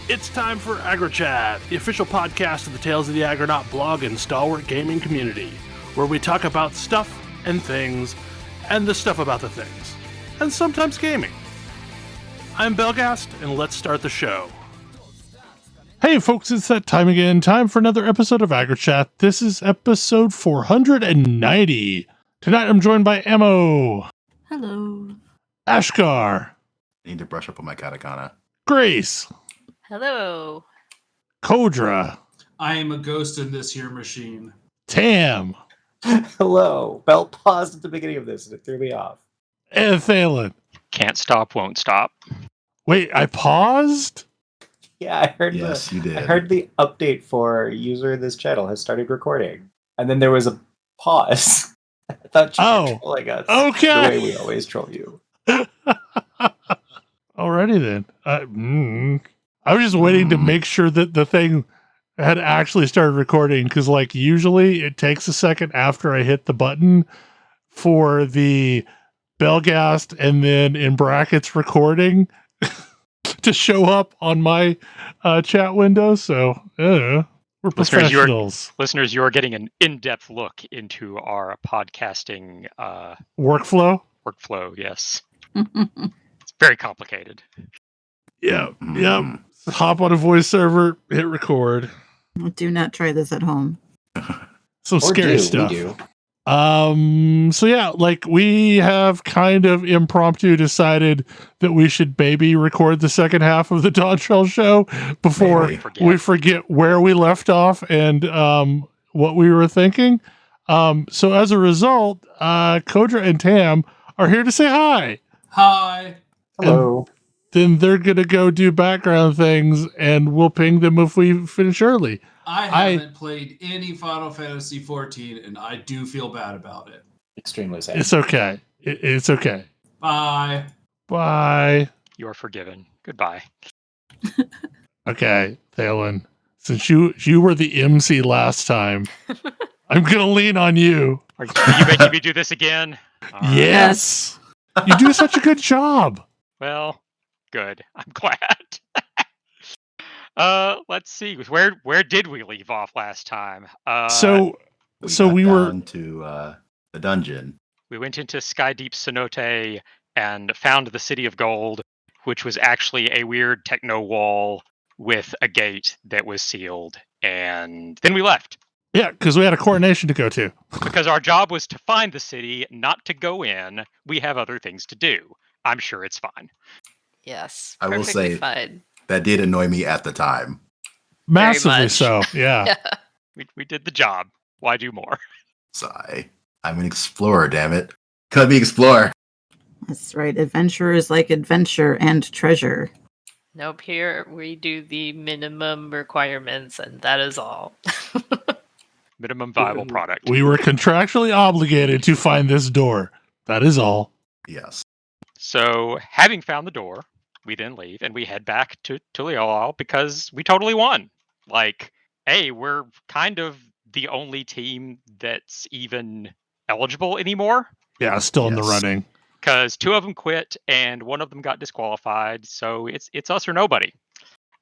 It's time for AggroChat, the official podcast of the Tales of the Aggronaut blog and stalwart gaming community, where we talk about stuff and things, and the stuff about the things, and sometimes gaming. I'm Belghast, and let's start the show. Hey folks, it's that time again. Time for another episode of AggroChat. This is episode 490. Tonight I'm joined by Ammo. Hello. Ashgar. I need to brush up on my katakana. Grace. Hello. Kodra. I am a ghost in this here machine. Tam. Hello. Bell paused at the beginning of this and it threw me off. And Thalen. Can't stop, won't stop. Wait, I paused? Yeah, I heard You did. I heard the update for user of this channel has started recording. And then there was a pause. I thought you were trolling us. Okay. The way we always troll you. Alrighty then. I was just waiting to make sure that the thing had actually started recording, because like usually it takes a second after I hit the button for the Belghast and then in brackets recording to show up on my chat window. So we're professionals. Listeners, you are getting an in-depth look into our podcasting workflow. Yes. It's very complicated. Yeah. Hop on a voice server, hit record. Do not try this at home. Some scary stuff. We do. So yeah, like we have kind of impromptu decided that we should maybe record the second half of the Dawntrail show before we forget where we left off and what we were thinking. So as a result, Kodra and Tam are here to say hi. Hi. Hello. Then they're going to go do background things, and we'll ping them if we finish early. I haven't played any Final Fantasy XIV, and I do feel bad about it. Extremely sad. It's okay. It's okay. Bye. Bye. You're forgiven. Goodbye. Okay, Thalen. Since you were the MC last time, I'm going to lean on you. Are you making me do this again? All right. Yes. You do such a good job. Well, good. I'm glad. Let's see. Where did we leave off last time? So we were down to the dungeon. We went into Sky Deep Cenote and found the City of Gold, which was actually a weird techno wall with a gate that was sealed, and then we left. Yeah, because we had a coronation to go to. Because our job was to find the city, not to go in. We have other things to do. I'm sure it's fine. Yes. I will say fine. that did annoy me at the time. Massively so, yeah. We did the job. Why do more? Sigh. I'm an explorer, damn it. Cut me explore. That's right. Adventurers like adventure and treasure. Nope, here we do the minimum requirements, and that is all. Minimum viable product. We were contractually obligated to find this door. That is all. Yes. So, having found the door, we then leave and we head back to Tamrielo because we totally won. Like, hey, we're kind of the only team that's even eligible anymore. Yeah, still in the running. Because 2 of them quit and 1 of them got disqualified. So it's us or nobody.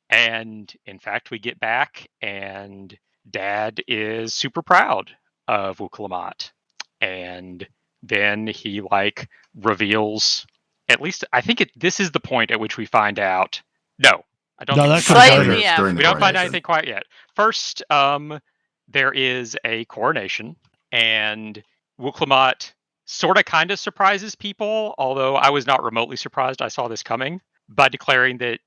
And in fact, we get back and Dad is super proud of Wuklamat. And then he reveals, at least I think this is the point at which we find out. No, I don't. No, think that comes Slightly, later. yeah. we don't find out anything quite yet. First, there is a coronation, and Wuklamat sort of kind of surprises people, although I was not remotely surprised. I saw this coming by declaring that,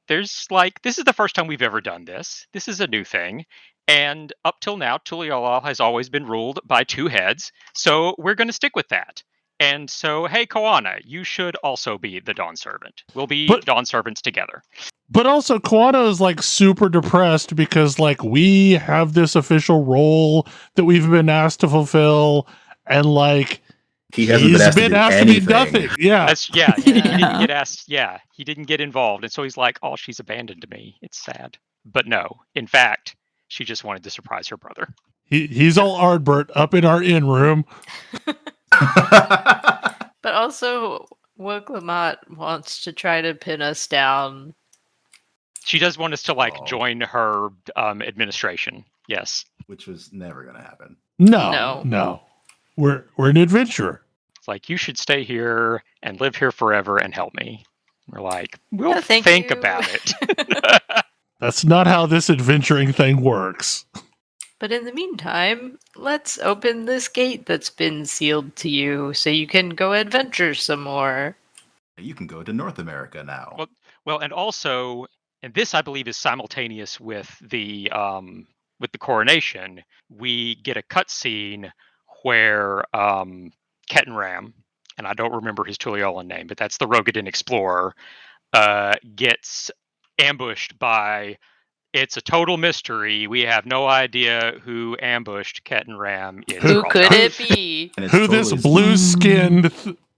there's this is the first time we've ever done this. This is a new thing. And up till now, Tamrielo has always been ruled by 2 heads. So we're going to stick with that. And so, hey, Koana, you should also be the Dawn Servant. We'll be Dawn Servants together. But also, Koana is super depressed because we have this official role that we've been asked to fulfill, and he hasn't been asked to do nothing. Yeah, he didn't get asked. Yeah, he didn't get involved, and so he's like, "Oh, she's abandoned me. It's sad." But no, in fact, she just wanted to surprise her brother. He's all Ardbert up in our inn room. But also, Wuklamat wants to try to pin us down She does want us to like Oh. join her administration. Yes. Which was never going to happen. No. We're an adventurer. It's like, you should stay here and live here forever and help me. We're like, we'll No, thank think you. about it. That's not how this adventuring thing works. But in the meantime, let's open this gate that's been sealed to you so you can go adventure some more. You can go to North America now. Well, and also, and this I believe is simultaneous with the coronation. We get a cutscene where Kettenram, and I don't remember his Tuliyolan name, but that's the Rogadin explorer, gets ambushed by. It's a total mystery. We have no idea who ambushed Kettenram. Who could it be? And it's Who totally this blue-skinned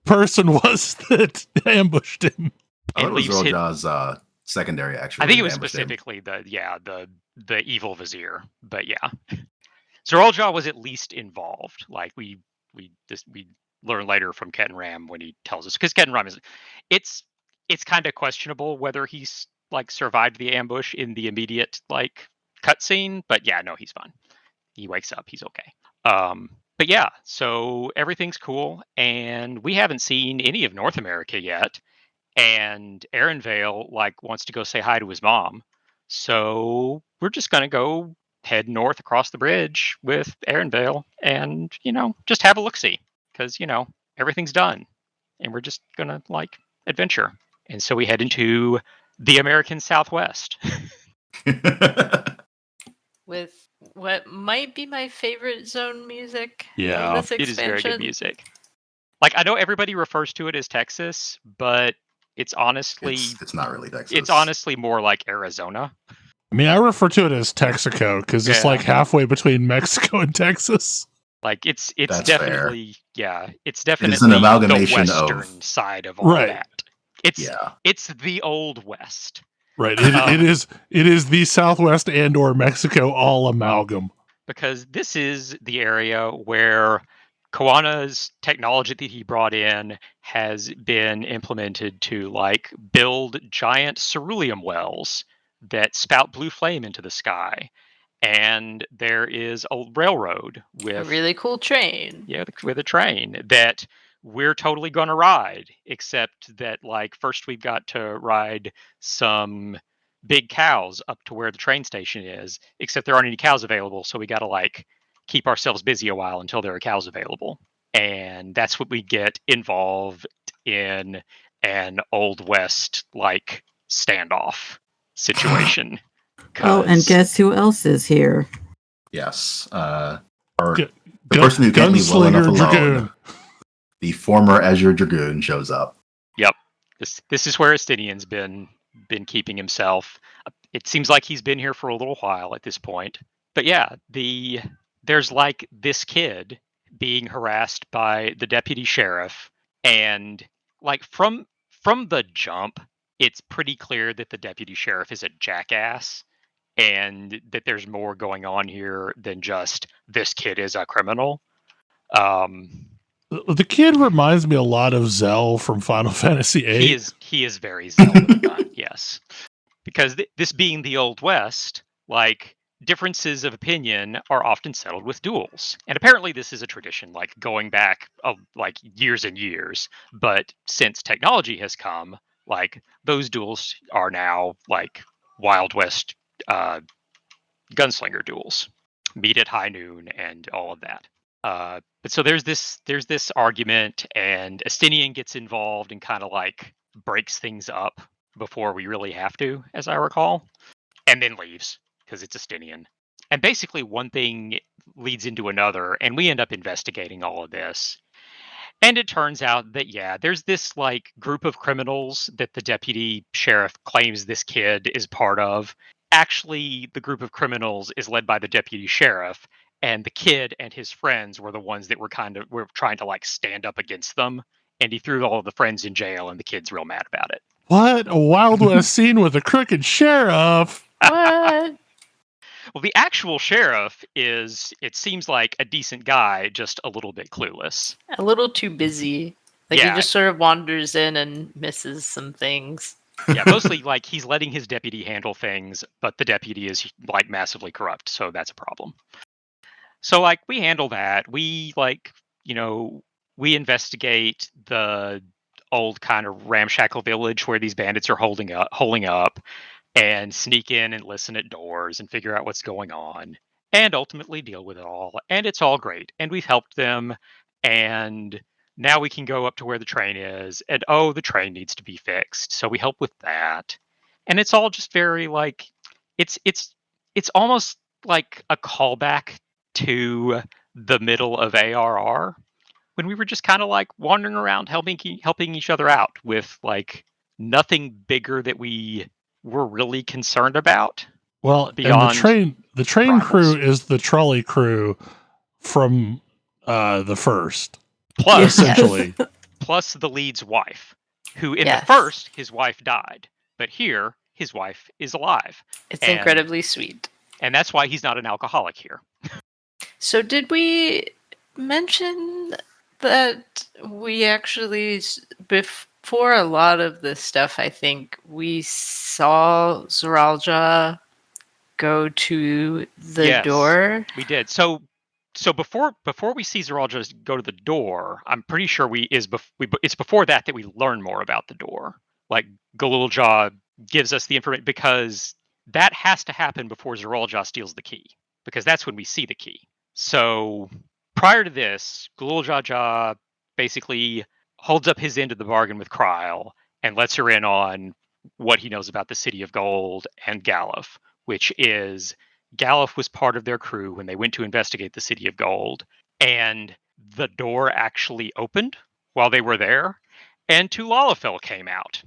person was that ambushed him? I thought it was leaves him- Roljaw's secondary, actually. I think it was ambushed him. specifically the evil vizier, but yeah. Zoraljaw was at least involved. Like we learn later from Kettenram when he tells us, because Kettenram it's kind of questionable whether he's like survived the ambush in the immediate like cutscene, but yeah, no, he's fine. He wakes up, he's okay. But yeah, so everything's cool, and we haven't seen any of North America yet. And Aaronvale like wants to go say hi to his mom, so we're just gonna go head north across the bridge with Aaronvale, and just have a look-see, because everything's done, and we're just gonna like adventure. And so we head into the American Southwest. With what might be my favorite zone music. Yeah, of this It is very expansion. good music. Like, I know everybody refers to it as Texas, but it's honestly It's not really Texas. it's honestly more like Arizona. I mean, I refer to it as Texico because it's Yeah. like halfway between Mexico and Texas. Like it's That's definitely it's definitely an amalgamation the of- western side of all Right. that. It's Yeah. it's the old west. Right. It is the Southwest and or Mexico all amalgam. Because this is the area where Koana's technology that he brought in has been implemented to like build giant ceruleum wells that spout blue flame into the sky. And there is a railroad A with really cool train. with a train that we're totally going to ride, except that like first we've got to ride some big cows up to where the train station is, except there aren't any cows available, so we got to like keep ourselves busy a while until there are cows available. And that's what we get involved in an Old West like standoff situation. Oh, and 'Cause- guess who else is here? Yes. Gu- The person who can't leave well enough Gunslinger alone. Dragoon. The former Azure Dragoon shows up. This is where Estinian's been keeping himself. It seems like he's been here for a little while at this point. But yeah, there's like this kid being harassed by the deputy sheriff, and like from the jump, it's pretty clear that the deputy sheriff is a jackass, and that there's more going on here than just this kid is a criminal. The kid reminds me a lot of Zell from Final Fantasy VIII. He is very Zelda, yes. Because this being the Old West, like differences of opinion are often settled with duels, and apparently this is a tradition, like going back like years and years. But since technology has come, like those duels are now like Wild West gunslinger duels, meet at high noon, and all of that. But so there's this argument, and Estinian gets involved and kind of like breaks things up before we really have to, as I recall, and then leaves because it's Estinian. And basically one thing leads into another, and we end up investigating all of this. And it turns out that, yeah, there's this like group of criminals that the deputy sheriff claims this kid is part of. Actually, the group of criminals is led by the deputy sheriff, and the kid and his friends were the ones that were trying to like stand up against them. And he threw all of the friends in jail, and the kid's real mad about it. What? A Wild West scene with a crooked sheriff? What? Well, the actual sheriff it seems like a decent guy, just a little bit clueless. A little too busy. Like Yeah. he just sort of wanders in and misses some things. Yeah, mostly like he's letting his deputy handle things, but the deputy is like massively corrupt, so that's a problem. So like we handle that. We like, we investigate the old kind of ramshackle village where these bandits are holding up, and sneak in and listen at doors and figure out what's going on and ultimately deal with it all. And it's all great. And we've helped them. And now we can go up to where the train is. And the train needs to be fixed. So we help with that. And it's all just very like it's almost like a callback to the middle of ARR when we were just kind of like wandering around helping each other out with like nothing bigger that we were really concerned about. Well, beyond and the train rivals. crew is the trolley crew from the first, Plus, essentially. plus the lead's wife, who in Yes. the first his wife died, but here his wife is alive, It's And- incredibly sweet. and that's why he's not an alcoholic here. So did we mention that we actually, before a lot of this stuff, I think we saw Zoralja go to the Yes. door? We did. So before we see Zoralja go to the door, I'm pretty sure it's before that we learn more about the door. Like Galulja gives us the information because that has to happen before Zoralja steals the key, because that's when we see the key. So prior to this, Galulja basically holds up his end of the bargain with Kryl and lets her in on what he knows about the City of Gold and Galuf, which is Galuf was part of their crew when they went to investigate the City of Gold, and the door actually opened while they were there, and two Lalafell came out,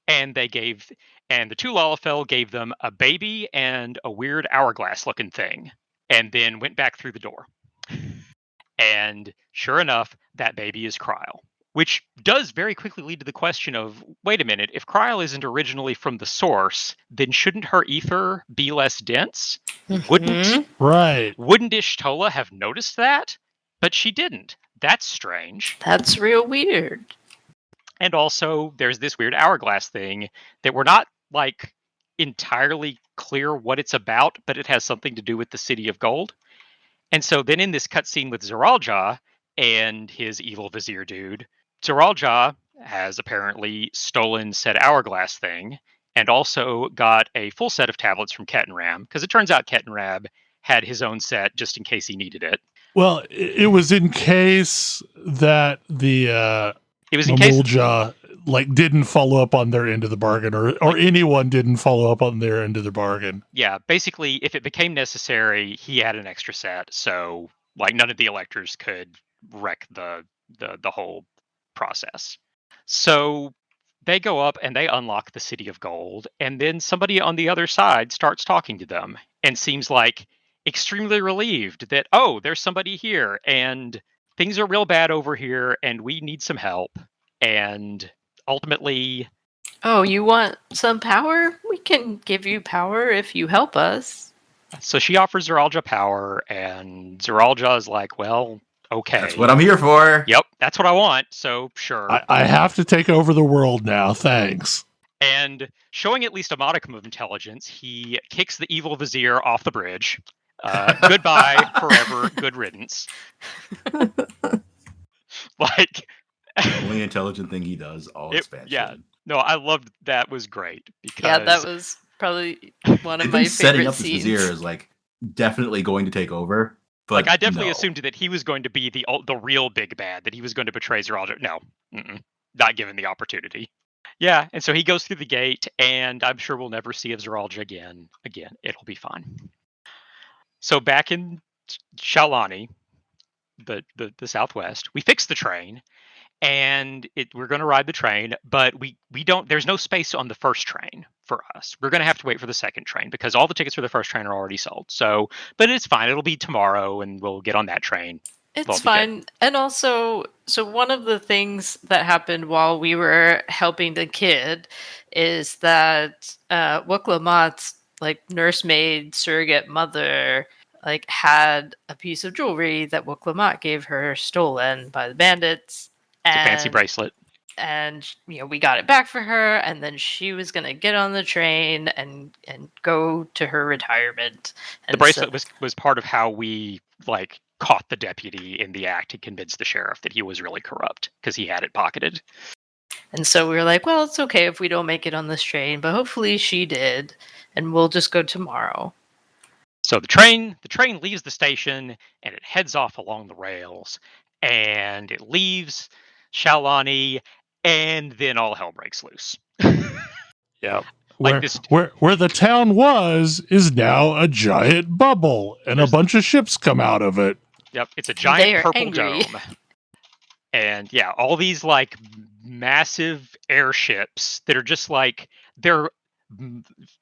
and the two Lalafell gave them a baby and a weird hourglass-looking thing, and then went back through the door. And sure enough, that baby is Kryl. Which does very quickly lead to the question of, wait a minute, if Kryl isn't originally from the source, then shouldn't her ether be less dense? Mhm. Right. Wouldn't Ishtola have noticed that? But she didn't. That's strange. That's real weird. And also, there's this weird hourglass thing that we're not, like, entirely clear what it's about, but it has something to do with the City of Gold. And so then in this cutscene with Zoralja and his evil vizier dude, Zoralja has apparently stolen said hourglass thing and also got a full set of tablets from Ketenram, because it turns out Ketenram had his own set just in case he needed it. Well, it was in case that the It was in case Mamulja didn't follow up on their end of the bargain, or anyone didn't follow up on their end of the bargain. Yeah, basically, if it became necessary, he had an extra set, so like none of the electors could wreck the whole process. So they go up and they unlock the City of Gold, and then somebody on the other side starts talking to them and seems like extremely relieved that, oh, there's somebody here, and things are real bad over here, and we need some help. And ultimately, Oh, you want some power? We can give you power if you help us. so she offers Zoralja power, and Zoralja is like, well, okay. That's what I'm here for. Yep, that's what I want, so sure. I have to take over the world now, thanks. And showing at least a modicum of intelligence, he kicks the evil vizier off the bridge. Goodbye, forever, good riddance. Like, The only intelligent thing he does all expansion. yeah. No, I loved that. Was great because Yeah, that was probably one of They've my been setting favorite up this scenes. vizier as definitely going to take over. But I definitely no. assumed that he was going to be the real big bad, that he was going to betray Zoralja. No, not given the opportunity. Yeah, and so he goes through the gate, and I'm sure we'll never see of Zoralja again. Again, it'll be fine. So back in Shalani, the southwest, we fixed the train, and we're going to ride the train, but we don't. There's no space on the first train for us. We're going to have to wait for the second train because all the tickets for the first train are already sold. So, but it's fine. It'll be tomorrow, and we'll get on that train. It's fine. And also, so one of the things that happened while we were helping the kid is that Wuklamat's nursemaid surrogate mother had a piece of jewelry that Wuklamat gave her stolen by the bandits. It's a fancy bracelet. and we got it back for her, and then she was going to get on the train and go to her retirement. And the bracelet was part of how we caught the deputy in the act and convinced the sheriff that he was really corrupt because he had it pocketed. And so we were like, well, it's okay if we don't make it on this train, but hopefully she did, and we'll just go tomorrow. So the train leaves the station and it heads off along the rails, and it leaves Shalani, and then all hell breaks loose. Yeah. Like where the town was is now a giant bubble, and a bunch of ships come out of it. Yep, it's a giant purple angry. dome. And yeah, all these massive airships that are just they're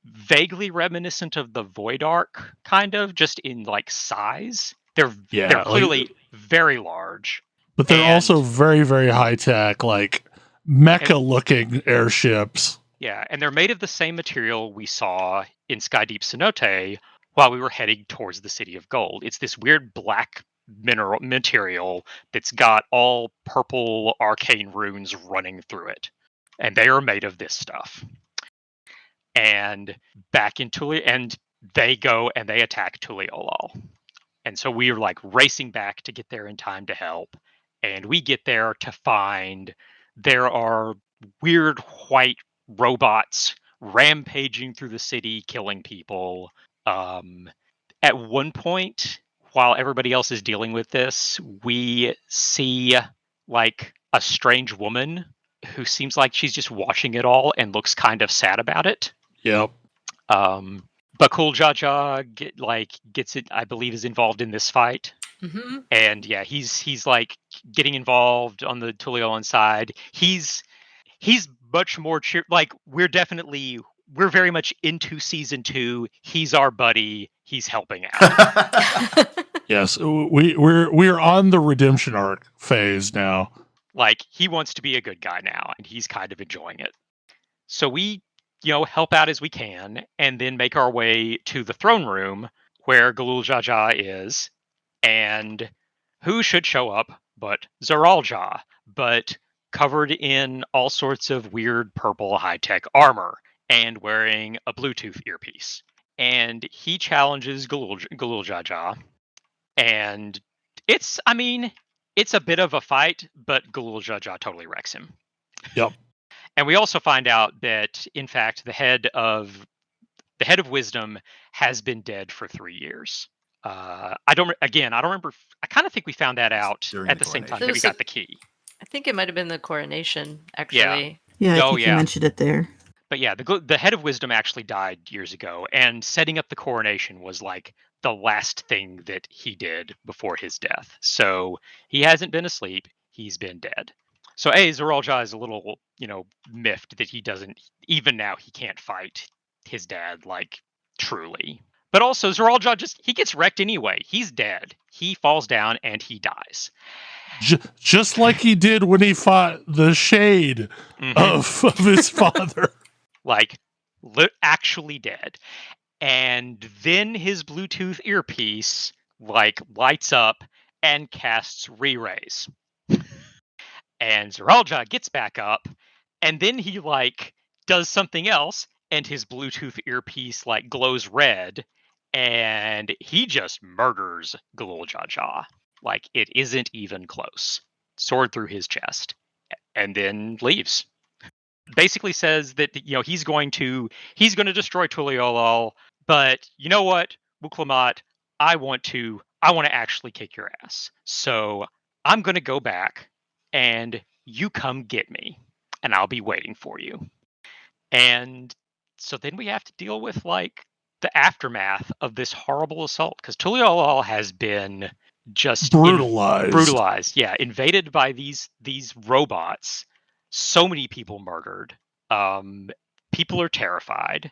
vaguely reminiscent of the Void Ark, kind of, just in size. They're clearly very large. But they're also very, very high tech, mecha looking airships. Yeah, and they're made of the same material we saw in Skydeep Cenote while we were heading towards the City of Gold. It's this weird black material that's got all purple arcane runes running through it. And they are made of this stuff. And back in Tuli, and they go and they attack Tuliolol. And so we are racing back to get there in time to help. And we get there to find there are weird white robots rampaging through the city, killing people. At one point, while everybody else is dealing with this, we see a strange woman who seems like she's just watching it all and looks kind of sad about it. Yep. But Cool Jaja gets it, I believe, is involved in this fight. Mm-hmm. And yeah, he's getting involved on the Tuliolol side. He's much more we're very much into season 2. He's our buddy. He's helping out. Yes, we're on the redemption arc phase now. He wants to be a good guy now, and he's kind of enjoying it. So we, help out as we can, and then make our way to the throne room where Galul Jaja is, and who should show up but Zaralja, but covered in all sorts of weird purple high-tech armor and wearing a Bluetooth earpiece. And he challenges Galul Jaja, and it's a bit of a fight, but Galul Jaja totally wrecks him. Yep. And we also find out that, in fact, the head of wisdom has been dead for 3 years. I don't remember. I kind of think we found that out at the same time that we got the key. I think it might have been the coronation, actually. Yeah, I think you mentioned it there. But yeah, the head of wisdom actually died years ago, and setting up the coronation was the last thing that he did before his death. So he hasn't been asleep; he's been dead. So Zaralja is a little, miffed that he doesn't, even now he can't fight his dad truly. But also Zaralja he gets wrecked anyway. He's dead. He falls down and he dies. Just like he did when he fought the shade of his father. Actually dead. And then his Bluetooth earpiece lights up and casts re-rays. And Zaralja gets back up, and then he does something else, and his Bluetooth earpiece glows red, and he just murders Galul Jaja. It isn't even close. Sword through his chest, and then leaves. Basically says that he's going to destroy Tuliolol, but you know what, Wuklamat, I want to actually kick your ass. So I'm going to go back, and you come get me, and I'll be waiting for you. And so then we have to deal with the aftermath of this horrible assault, because Tuliolol has been just brutalized. Yeah, invaded by these robots. So many people murdered. People are terrified.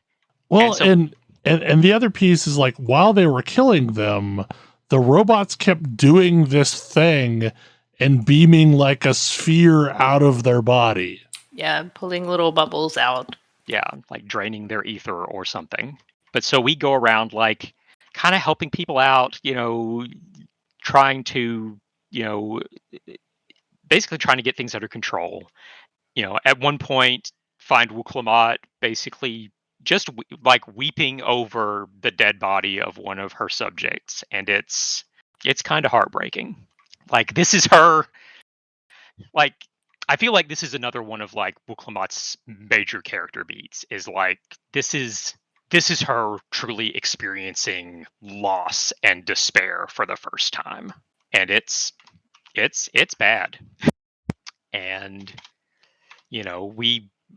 Well, and the other piece is while they were killing them, the robots kept doing this thing and beaming a sphere out of their body. Yeah, pulling little bubbles out. Yeah, draining their ether or something. But so we go around kind of helping people out, trying to, basically trying to get things under control. at one point find Wuklamat basically just weeping over the dead body of one of her subjects, and it's kind of heartbreaking. Like, this is her. Like, I feel like this is another one of Wuklamat's major character beats. Is like this is her truly experiencing loss and despair for the first time, and it's bad. And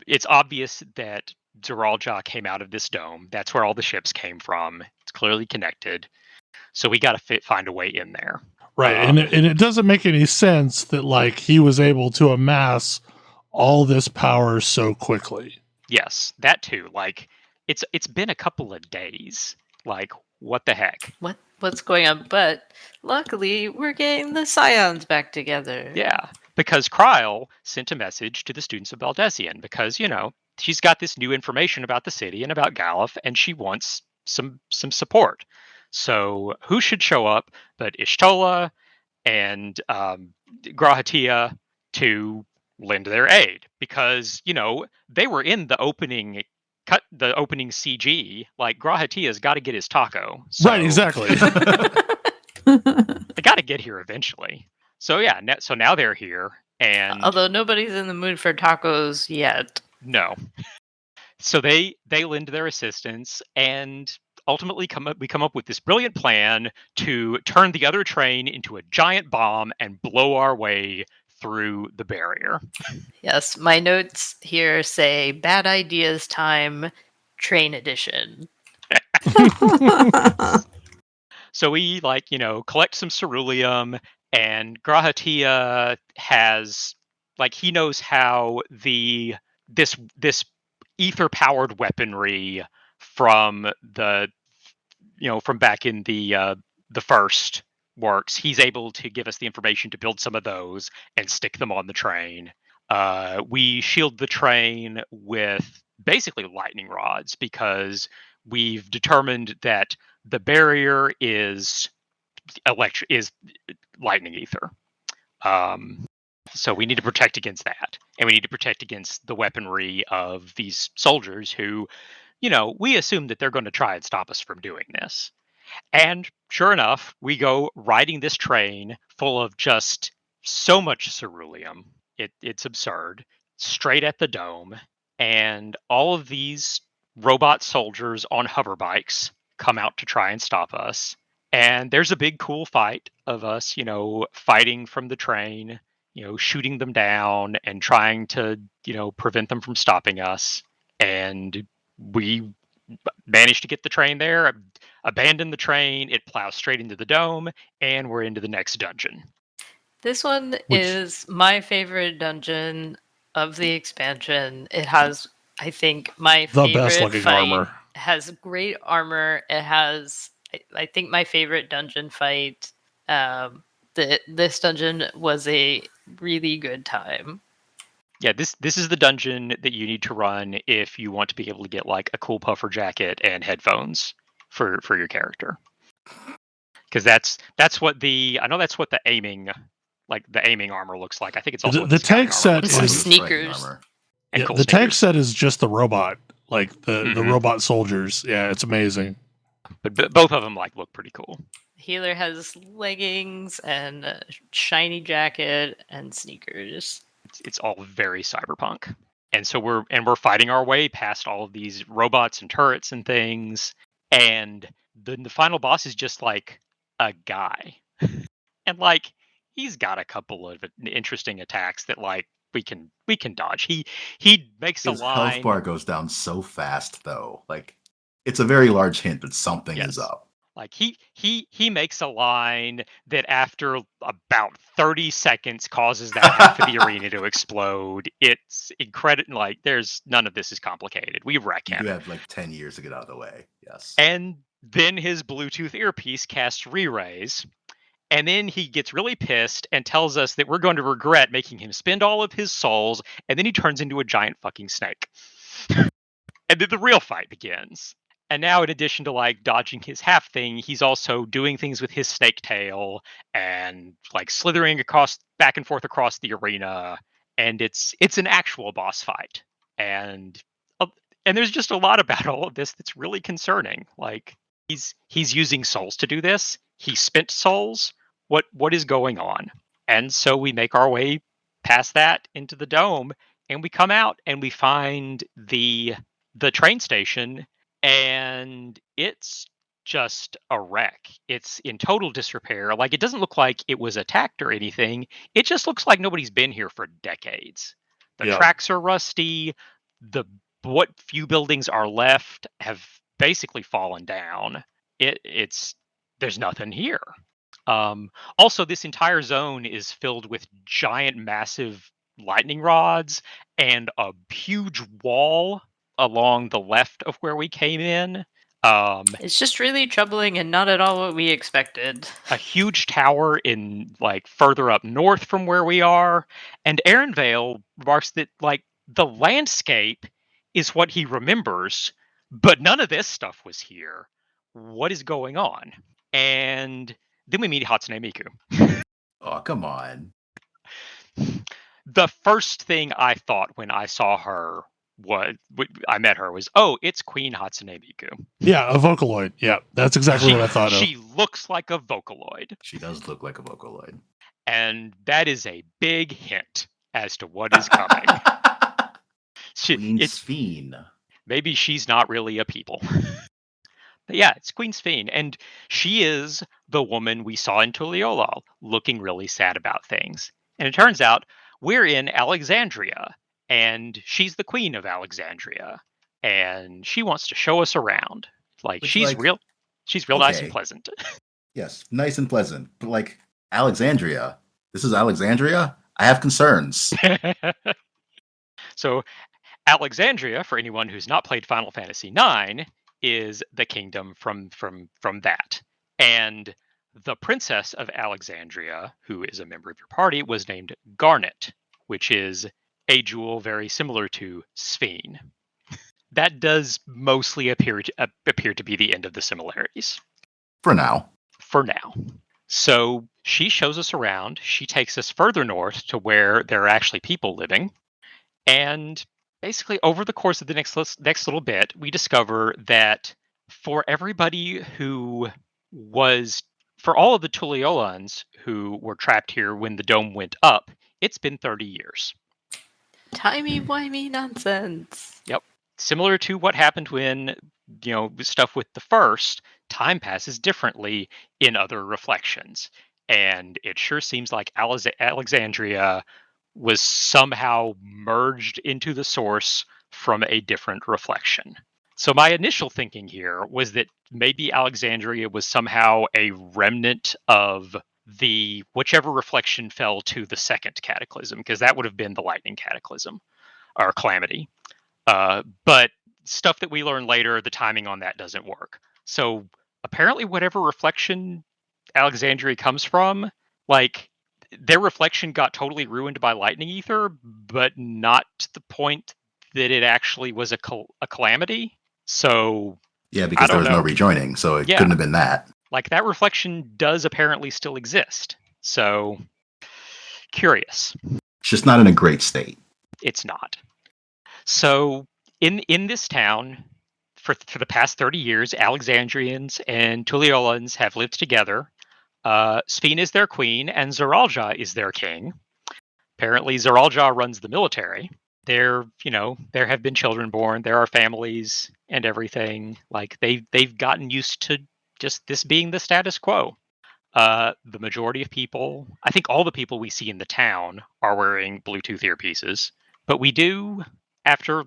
it's obvious that Zeralja came out of this dome. That's where all the ships came from. It's clearly connected. So we got to find a way in there. Right. And it doesn't make any sense that he was able to amass all this power so quickly. Yes, that too. It's been a couple of days. What the heck? What's going on? But luckily, we're getting the Scions back together. Yeah, because Kryl sent a message to the students of Baldessian because, she's got this new information about the city and about Galuf, and she wants some support. So who should show up but Ishtola and Grahatia to lend their aid? Because, they were in the opening CG. Grahatia's got to get his taco. So right, exactly. they got to get here eventually. So yeah, so now they're here, and although nobody's in the mood for tacos yet. No. So they lend their assistance, and ultimately we come up with this brilliant plan to turn the other train into a giant bomb and blow our way through the barrier. Yes, my notes here say bad ideas time, train edition. So we collect some ceruleum, and Grahatia has he knows how this ether powered weaponry from from back in the first works. He's able to give us the information to build some of those and stick them on the train. We shield the train with basically lightning rods because we've determined that the barrier is lightning ether. So we need to protect against that, and we need to protect against the weaponry of these soldiers who, we assume that they're going to try and stop us from doing this. And sure enough, we go riding this train full of just so much ceruleum. It's absurd, straight at the dome, and all of these robot soldiers on hover bikes come out to try and stop us. And there's a big cool fight of us, fighting from the train, shooting them down and trying to, prevent them from stopping us. And we managed to get the train there, abandon the train, it plows straight into the dome, and we're into the next dungeon. This one is my favorite dungeon of the expansion. It has, I think, my favorite best looking fight. armor. It has great armor. It has, I think, my favorite dungeon fight. This dungeon was a really good time. Yeah, this is the dungeon that you need to run if you want to be able to get a cool puffer jacket and headphones for your character. Because that's what the aiming armor looks like. I think it's also the tank set Some is sneakers. And cool the tank sneakers. set is just the robot, the robot soldiers. Yeah, it's amazing. But both of them look pretty cool. Healer has leggings and a shiny jacket and sneakers. It's all very cyberpunk. And so we're fighting our way past all of these robots and turrets and things. And the final boss is just a guy. And he's got a couple of interesting attacks that we can dodge. He makes His a line. health bar goes down so fast though. It's a very large hint that something is up. He makes a line that after about 30 seconds causes that half of the arena to explode. It's incredible. There's none of this is complicated. We wreck him. You have 10 years to get out of the way. Yes. And then his Bluetooth earpiece casts re-rays. And then he gets really pissed and tells us that we're going to regret making him spend all of his souls. And then he turns into a giant fucking snake. And then the real fight begins. And now, in addition to dodging his half thing, he's also doing things with his snake tail and slithering back and forth across the arena. and it's an actual boss fight, and there's just a lot about all of this that's really concerning. Like he's using souls to do this. He spent souls. What is going on? And so we make our way past that into the dome, and we come out and we find the train station, and it's just a wreck. It's in total disrepair. Like, it doesn't look like it was attacked or anything. It just looks like nobody's been here for decades. The tracks are rusty. What few buildings are left have basically fallen down. There's nothing here. Also, this entire zone is filled with giant, massive lightning rods and a huge wall along the left of where we came in. It's just really troubling and not at all what we expected. A huge tower in further up north from where we are, and Vale remarks that the landscape is what he remembers, but none of this stuff was here. What is going on? And then we meet Hatsune Miku. Oh, come on. The first thing I thought when I saw her, I met her, was, oh, it's Queen Hatsune Miku. Yeah, a Vocaloid. Yeah, that's exactly what I thought of. She looks like a Vocaloid. She does look like a Vocaloid. And that is a big hint as to what is coming. Queen Sphene. Maybe she's not really a people. But yeah, it's Queen Sphene, and she is the woman we saw in Tuliolal, looking really sad about things. And it turns out we're in Alexandria, and she's the queen of Alexandria, and she wants to show us around. She's real nice and pleasant. Yes, nice and pleasant. But Alexandria, this is Alexandria? I have concerns. So Alexandria, for anyone who's not played Final Fantasy IX, is the kingdom from that. And the princess of Alexandria, who is a member of your party, was named Garnet, which is a jewel very similar to Sphene. That does mostly appear to be the end of the similarities. For now. So she shows us around. She takes us further north to where there are actually people living. And basically, over the course of the next little bit, we discover that for everybody for all of the Tuliolans who were trapped here when the dome went up, it's been 30 years. Timey-wimey nonsense. Yep. Similar to what happened when, stuff with the first, time passes differently in other reflections. And it sure seems like Alexandria was somehow merged into the source from a different reflection. So my initial thinking here was that maybe Alexandria was somehow a remnant of the whichever reflection fell to the second cataclysm, because that would have been the lightning cataclysm or calamity. But stuff that we learn later, the timing on that doesn't work. So apparently whatever reflection Alexandria comes from, their reflection got totally ruined by lightning ether, but not to the point that it actually was a calamity. So yeah, because there was no rejoining, so it couldn't have been that. That reflection does apparently still exist. So curious. It's just not in a great state. It's not. So in this town, for the past 30 years, Alexandrians and Tuliolans have lived together. Sphene is their queen, and Zeralja is their king. Apparently, Zeralja runs the military. There have been children born. There are families and everything. They've gotten used to just this being the status quo. The majority of people, I think all the people we see in the town, are wearing Bluetooth earpieces. But we do, after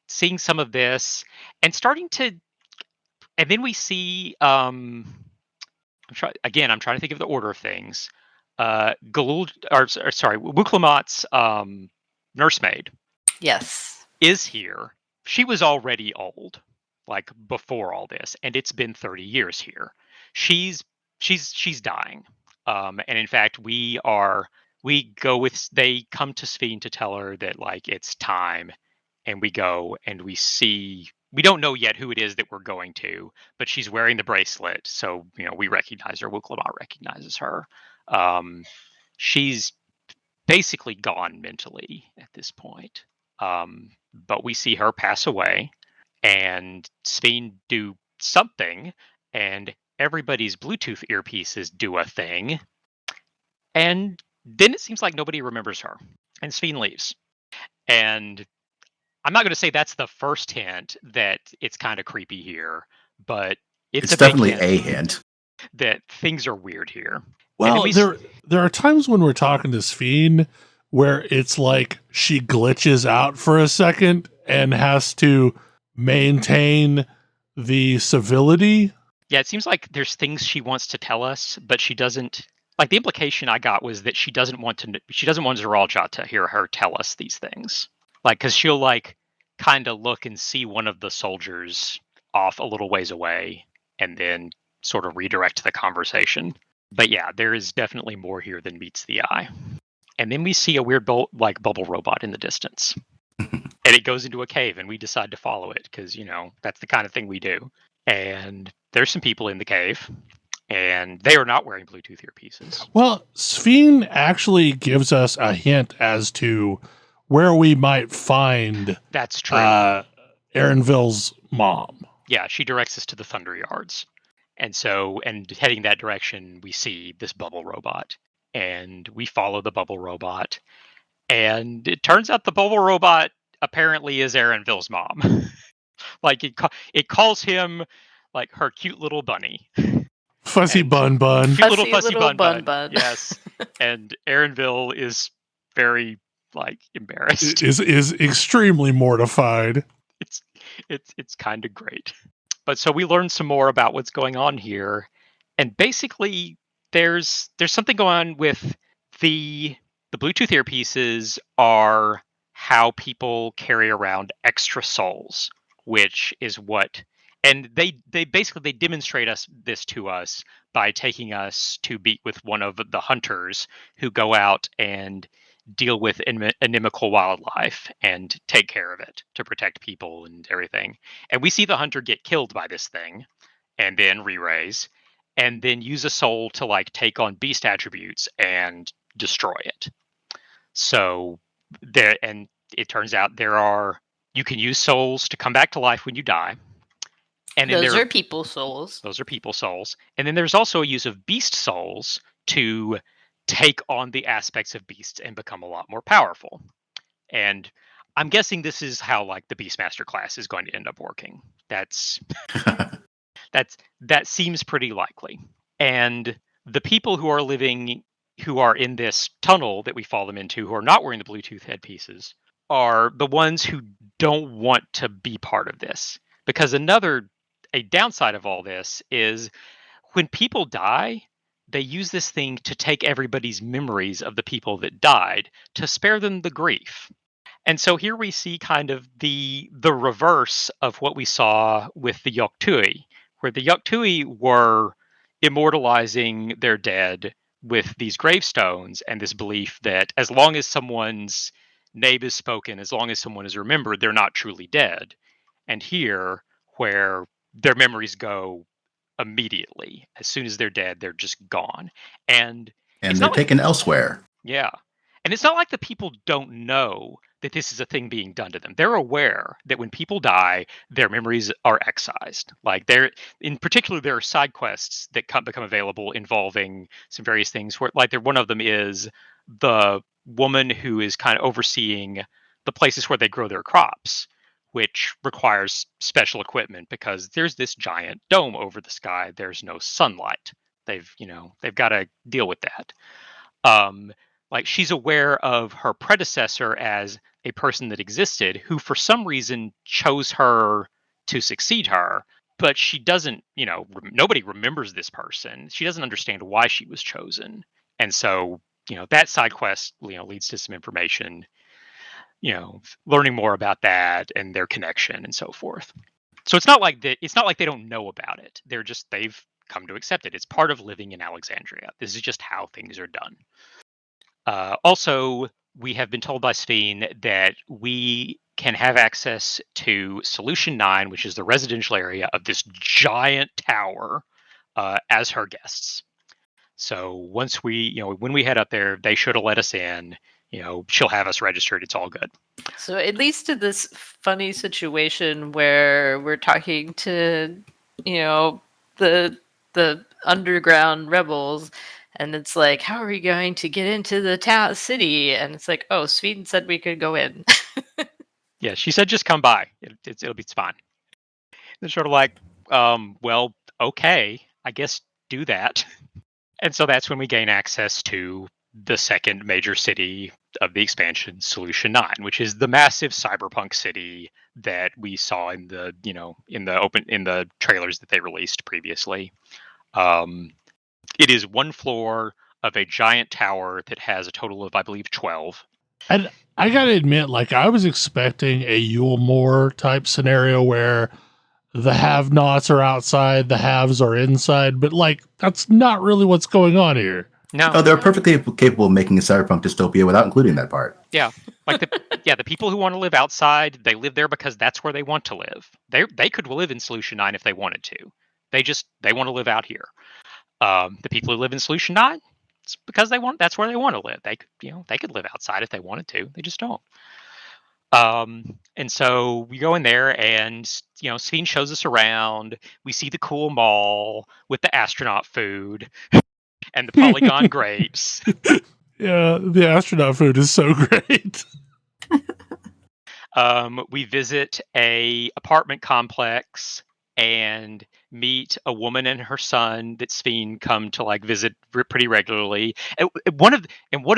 seeing some of this and starting to, and then we see. I'm trying to think of the order of things. Wuklamat's nursemaid. Yes. Is here. She was already old, before all this, and it's been 30 years here. She's dying. And in fact, they come to Sphene to tell her that it's time, and we go and we see. We don't know yet who it is that we're going to, but she's wearing the bracelet, so we recognize her. Wuklamat recognizes her. She's basically gone mentally at this point. But we see her pass away, and Sphene do something, and everybody's Bluetooth earpieces do a thing, and then it seems like nobody remembers her, and Sphene leaves. And I'm not going to say that's the first hint that it's kind of creepy here, but it's a definitely big a hint that things are weird here. Well, there are times when we're talking to Sphene where it's like she glitches out for a second and has to maintain the civility. Yeah, it seems like there's things she wants to tell us, but she doesn't. Like, the implication I got was that she doesn't want Zeralja to hear her tell us these things. Like, because she'll like kind of look and see one of the soldiers off a little ways away, and then sort of redirect the conversation. But yeah, there is definitely more here than meets the eye. And then we see a weird bubble robot in the distance. And it goes into a cave, and we decide to follow it because, that's the kind of thing we do. And there's some people in the cave, and they are not wearing Bluetooth earpieces. Well, Sphene actually gives us a hint as to where we might find That's true. Aaronville's mom. Yeah, she directs us to the Thunder Yards. And heading that direction, we see this bubble robot. And we follow the bubble robot. And it turns out the bubble robot apparently is Aaronville's mom. Like, it calls him, like, her cute little bunny. Fuzzy bun. Cute little fussy bun. bun. Yes. And Aaronville is very, like, embarrassed. Is extremely mortified. It's kind of great. But so we learn some more about what's going on here, and basically there's something going on with the Bluetooth earpieces are how people carry around extra souls, which is what, and they demonstrate this to us by taking us to meet with one of the hunters who go out and deal with inimical wildlife and take care of it to protect people and everything. And we see the hunter get killed by this thing and then re-raise and then use a soul to like take on beast attributes and destroy it. So it turns out you can use souls to come back to life when you die. And those are people souls. Those are people souls. And then there's also a use of beast souls to take on the aspects of beasts and become a lot more powerful. And I'm guessing this is how like the Beastmaster class is going to end up working. That seems pretty likely. And the people who are in this tunnel that we fall them into, who are not wearing the Bluetooth headpieces, are the ones who don't want to be part of this. Because a downside of all this is when people die, they use this thing to take everybody's memories of the people that died to spare them the grief. And so here we see kind of the reverse of what we saw with the Yoktui, where the Yoktui were immortalizing their dead with these gravestones and this belief that as long as someone's name is spoken, as long as someone is remembered, they're not truly dead. And here, where their memories go immediately, as soon as they're dead, they're just gone. And they're taken elsewhere. Yeah. And it's not like the people don't know that this is a thing being done to them. They're aware that when people die, their memories are excised. Like in particular, there are side quests that become available involving some various things. Where, like, one of them is the woman who is kind of overseeing the places where they grow their crops, which requires special equipment because there's this giant dome over the sky. There's no sunlight. They've got to deal with that. Like, she's aware of her predecessor as a person that existed who for some reason chose her to succeed her, but she doesn't, nobody remembers this person. She doesn't understand why she was chosen. And so, that side quest, leads to some information, learning more about that and their connection and so forth. So it's not like they don't know about it. They've come to accept it. It's part of living in Alexandria. This is just how things are done. Also, we have been told by Sphene that we can have access to Solution 9, which is the residential area of this giant tower, as her guests. So once when we head up there, they should have let us in. she'll have us registered. It's all good. So it leads to this funny situation where we're talking to, the underground rebels, and it's like, how are we going to get into the city? And it's like, oh, Sweden said we could go in. Yeah, she said just come by. It'll be fine. They're sort of like, well, okay, I guess do that. And so that's when we gain access to the second major city of the expansion, Solution 9, which is the massive cyberpunk city that we saw in the in the trailers that they released previously. It is one floor of a giant tower that has a total of, I believe, 12. And I gotta admit, like, I was expecting a Yule Moore type scenario where the have-nots are outside, the haves are inside, but like that's not really what's going on here. No, they're perfectly capable of making a cyberpunk dystopia without including that part. Yeah, like the people who want to live outside, they live there because that's where they want to live. They could live in Solution 9 if they wanted to. They want to live out here. The people who live in Solution 9, it's because that's where they want to live. They could live outside if they wanted to. They just don't. And so we go in there and, Sveen shows us around. We see the cool mall with the astronaut food and the polygon grapes. Yeah, the astronaut food is so great. We visit a apartment complex and meet a woman and her son that Sveen come to like visit pretty regularly. And one of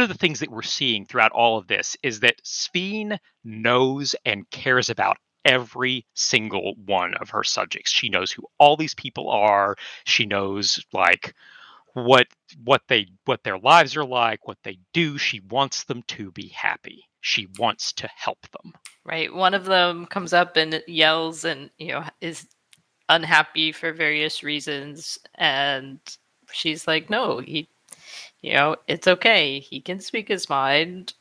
the things that we're seeing throughout all of this is that Sveen knows and cares about every single one of her subjects. She knows who all these people are. She knows like what their lives are like, what they do. She wants them to be happy. She wants to help them. Right. One of them comes up and yells and, is unhappy for various reasons, and she's like, no, it's okay, he can speak his mind.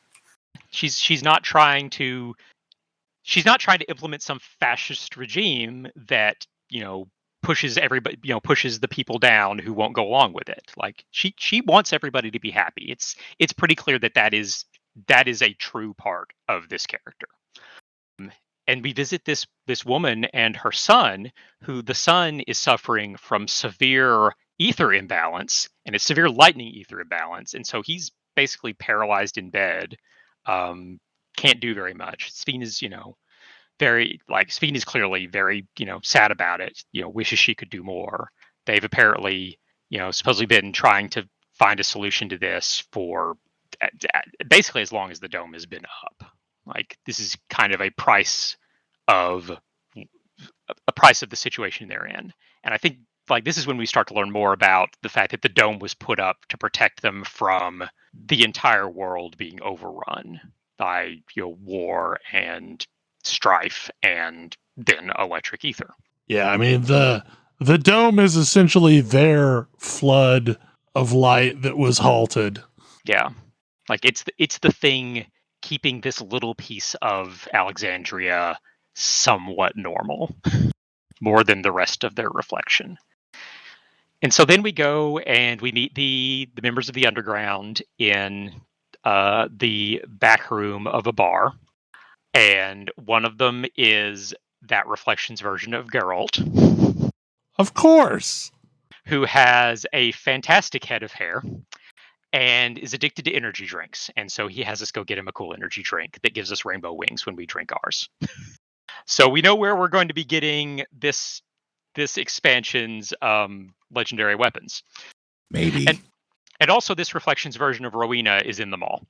She's not trying to implement some fascist regime that pushes everybody, pushes the people down who won't go along with it. Like she wants everybody to be happy. It's pretty clear that is a true part of this character. And we visit this woman and her son, who the son is suffering from severe ether imbalance, and it's severe lightning ether imbalance. And so he's basically paralyzed in bed, can't do very much. Sveen is, Sveen is clearly very, sad about it, wishes she could do more. They've apparently, supposedly been trying to find a solution to this for basically as long as the dome has been up. Like, this is kind of a price of the situation they're in. And I think this is when we start to learn more about the fact that the dome was put up to protect them from the entire world being overrun by war and strife and then electric ether. Yeah, I mean the dome is essentially their flood of light that was halted. Yeah. Like it's the thing keeping this little piece of Alexandria somewhat normal, more than the rest of their reflection. And so then we go and we meet the members of the underground in the back room of a bar. And one of them is that Reflections version of Geralt. Of course. Who has a fantastic head of hair and is addicted to energy drinks. And so he has us go get him a cool energy drink that gives us rainbow wings when we drink ours. So we know where we're going to be getting this expansion's legendary weapons. Maybe. And also this Reflections version of Rowena is in the mall.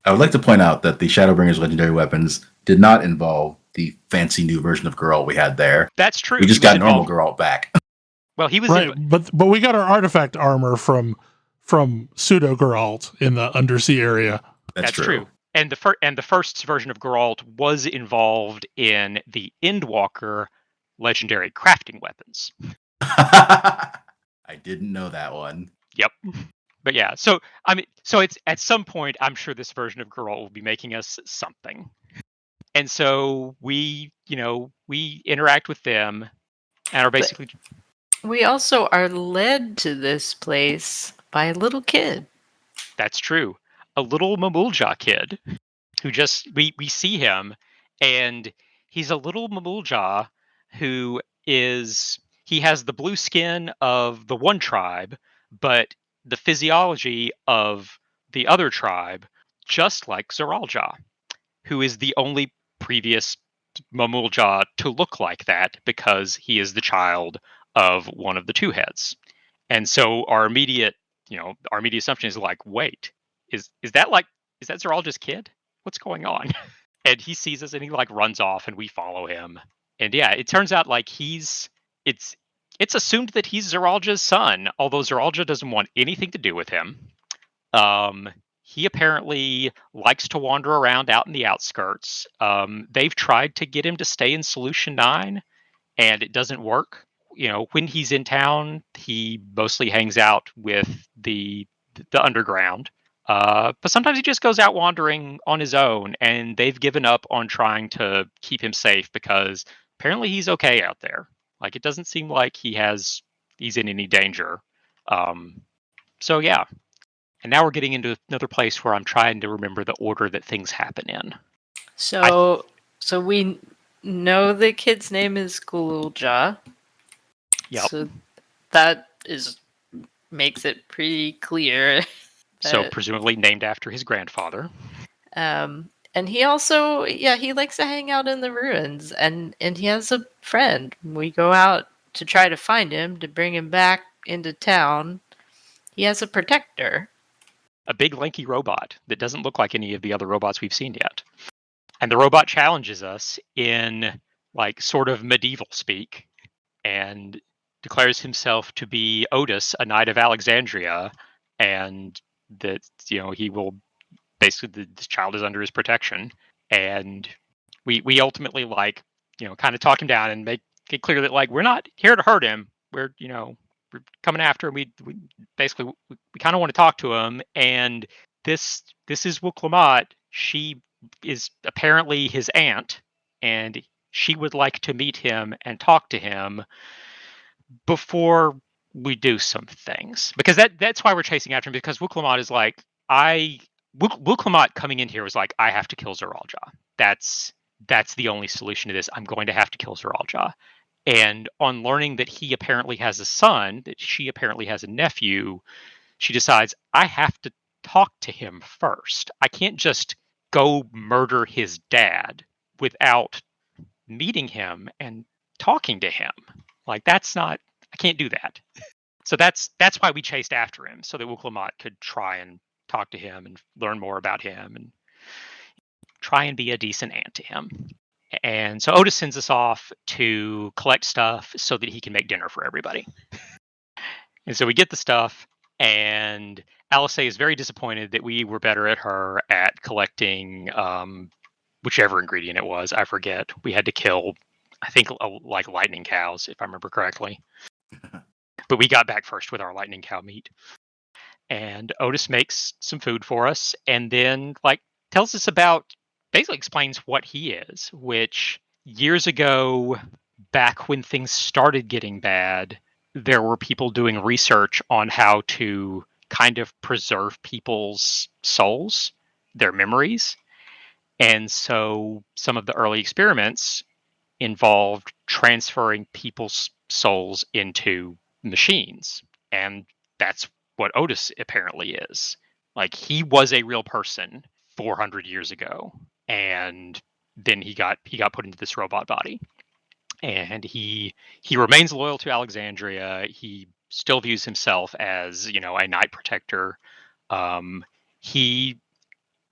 I would like to point out that the Shadowbringers legendary weapons did not involve the fancy new version of Geralt we had there. That's true. We just got normal Geralt back. Well, he was right, but we got our artifact armor from pseudo Geralt in the undersea area. That's true. And the first version of Geralt was involved in the Endwalker legendary crafting weapons. I didn't know that one. Yep. But yeah, so it's at some point I'm sure this version of Geralt will be making us something. And so we interact with them and are basically we also are led to this place by a little kid. That's true. a little Mamulja kid who just we see him, and he's a little Mamulja who he has the blue skin of the one tribe, but the physiology of the other tribe, just like Zeralja, who is the only previous Mamulja to look like that because he is the child of one of the two heads. And so our immediate assumption is like, wait, is that Zeralja's kid? What's going on? And he sees us and he like runs off and we follow him. And yeah, it turns out like it's assumed that he's Zeralja's son, although Zeralja doesn't want anything to do with him. He apparently likes to wander around out in the outskirts. They've tried to get him to stay in Solution 9, and it doesn't work. When he's in town, he mostly hangs out with the underground. But sometimes he just goes out wandering on his own, and they've given up on trying to keep him safe because apparently he's okay out there. Like, it doesn't seem like he's in any danger. So yeah. And now we're getting into another place where I'm trying to remember the order that things happen in. So we know the kid's name is Gululja. Yep. So that makes it pretty clear. So presumably named after his grandfather. And he also, he likes to hang out in the ruins, and he has a friend. We go out to try to find him to bring him back into town. He has a protector. A big lanky robot that doesn't look like any of the other robots we've seen yet. And the robot challenges us in like sort of medieval speak and declares himself to be Otis, a knight of Alexandria, and that he will basically this child is under his protection. And we ultimately kind of talk him down and make it clear that like we're not here to hurt him. We're coming after him. We basically kind of want to talk to him, and this is Wuklamat. She is apparently his aunt, and she would like to meet him and talk to him before we do some things. Because that's why we're chasing after him, because Wuklamat is like, Wuklamat coming in here was like, I have to kill Zeralja. That's the only solution to this. I'm going to have to kill Zeralja. And on learning that he apparently has a son, that she apparently has a nephew, she decides, I have to talk to him first. I can't just go murder his dad without meeting him and talking to him. Like, I can't do that. So that's why we chased after him, so that Wuklamat could try and talk to him and learn more about him and try and be a decent aunt to him. And so Otis sends us off to collect stuff so that he can make dinner for everybody. And so we get the stuff, and Alice is very disappointed that we were better at her at collecting whichever ingredient it was. I forget. We had to kill, I think, like lightning cows, if I remember correctly. But we got back first with our lightning cow meat. And Otis makes some food for us, and then tells us about, basically explains what he is, which years ago, back when things started getting bad, there were people doing research on how to kind of preserve people's souls, their memories. And so some of the early experiments involved transferring people's souls into machines. And that's what Otis apparently is. Like, he was a real person 400 years ago. And then he got put into this robot body, and he remains loyal to Alexandria. He still views himself as a knight protector. I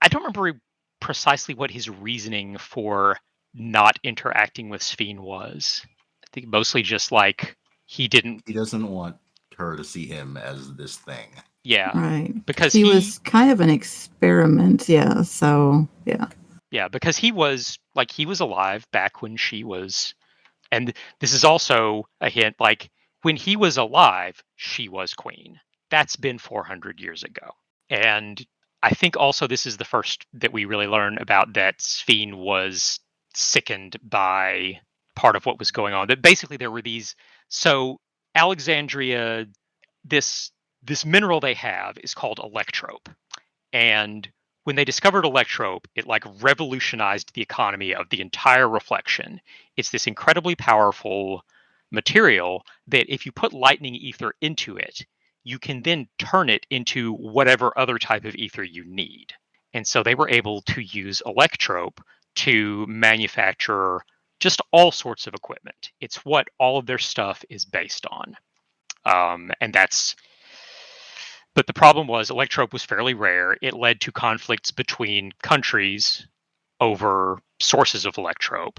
don't remember precisely what his reasoning for not interacting with Sphene was. I think mostly just like he doesn't want her to see him as this thing. Yeah, right. Because he was kind of an experiment. Yeah. So yeah. Yeah, because he was alive back when she was, and this is also a hint, like, when he was alive, she was queen. That's been 400 years ago. And I think also this is the first that we really learn about that Sphene was sickened by part of what was going on. That basically there were these, so Alexandria, this mineral they have is called electrope. And when they discovered Electrope, it like revolutionized the economy of the entire reflection. It's this incredibly powerful material that if you put lightning ether into it, you can then turn it into whatever other type of ether you need. And so they were able to use Electrope to manufacture just all sorts of equipment. It's what all of their stuff is based on. But the problem was Electrope was fairly rare. It led to conflicts between countries over sources of Electrope,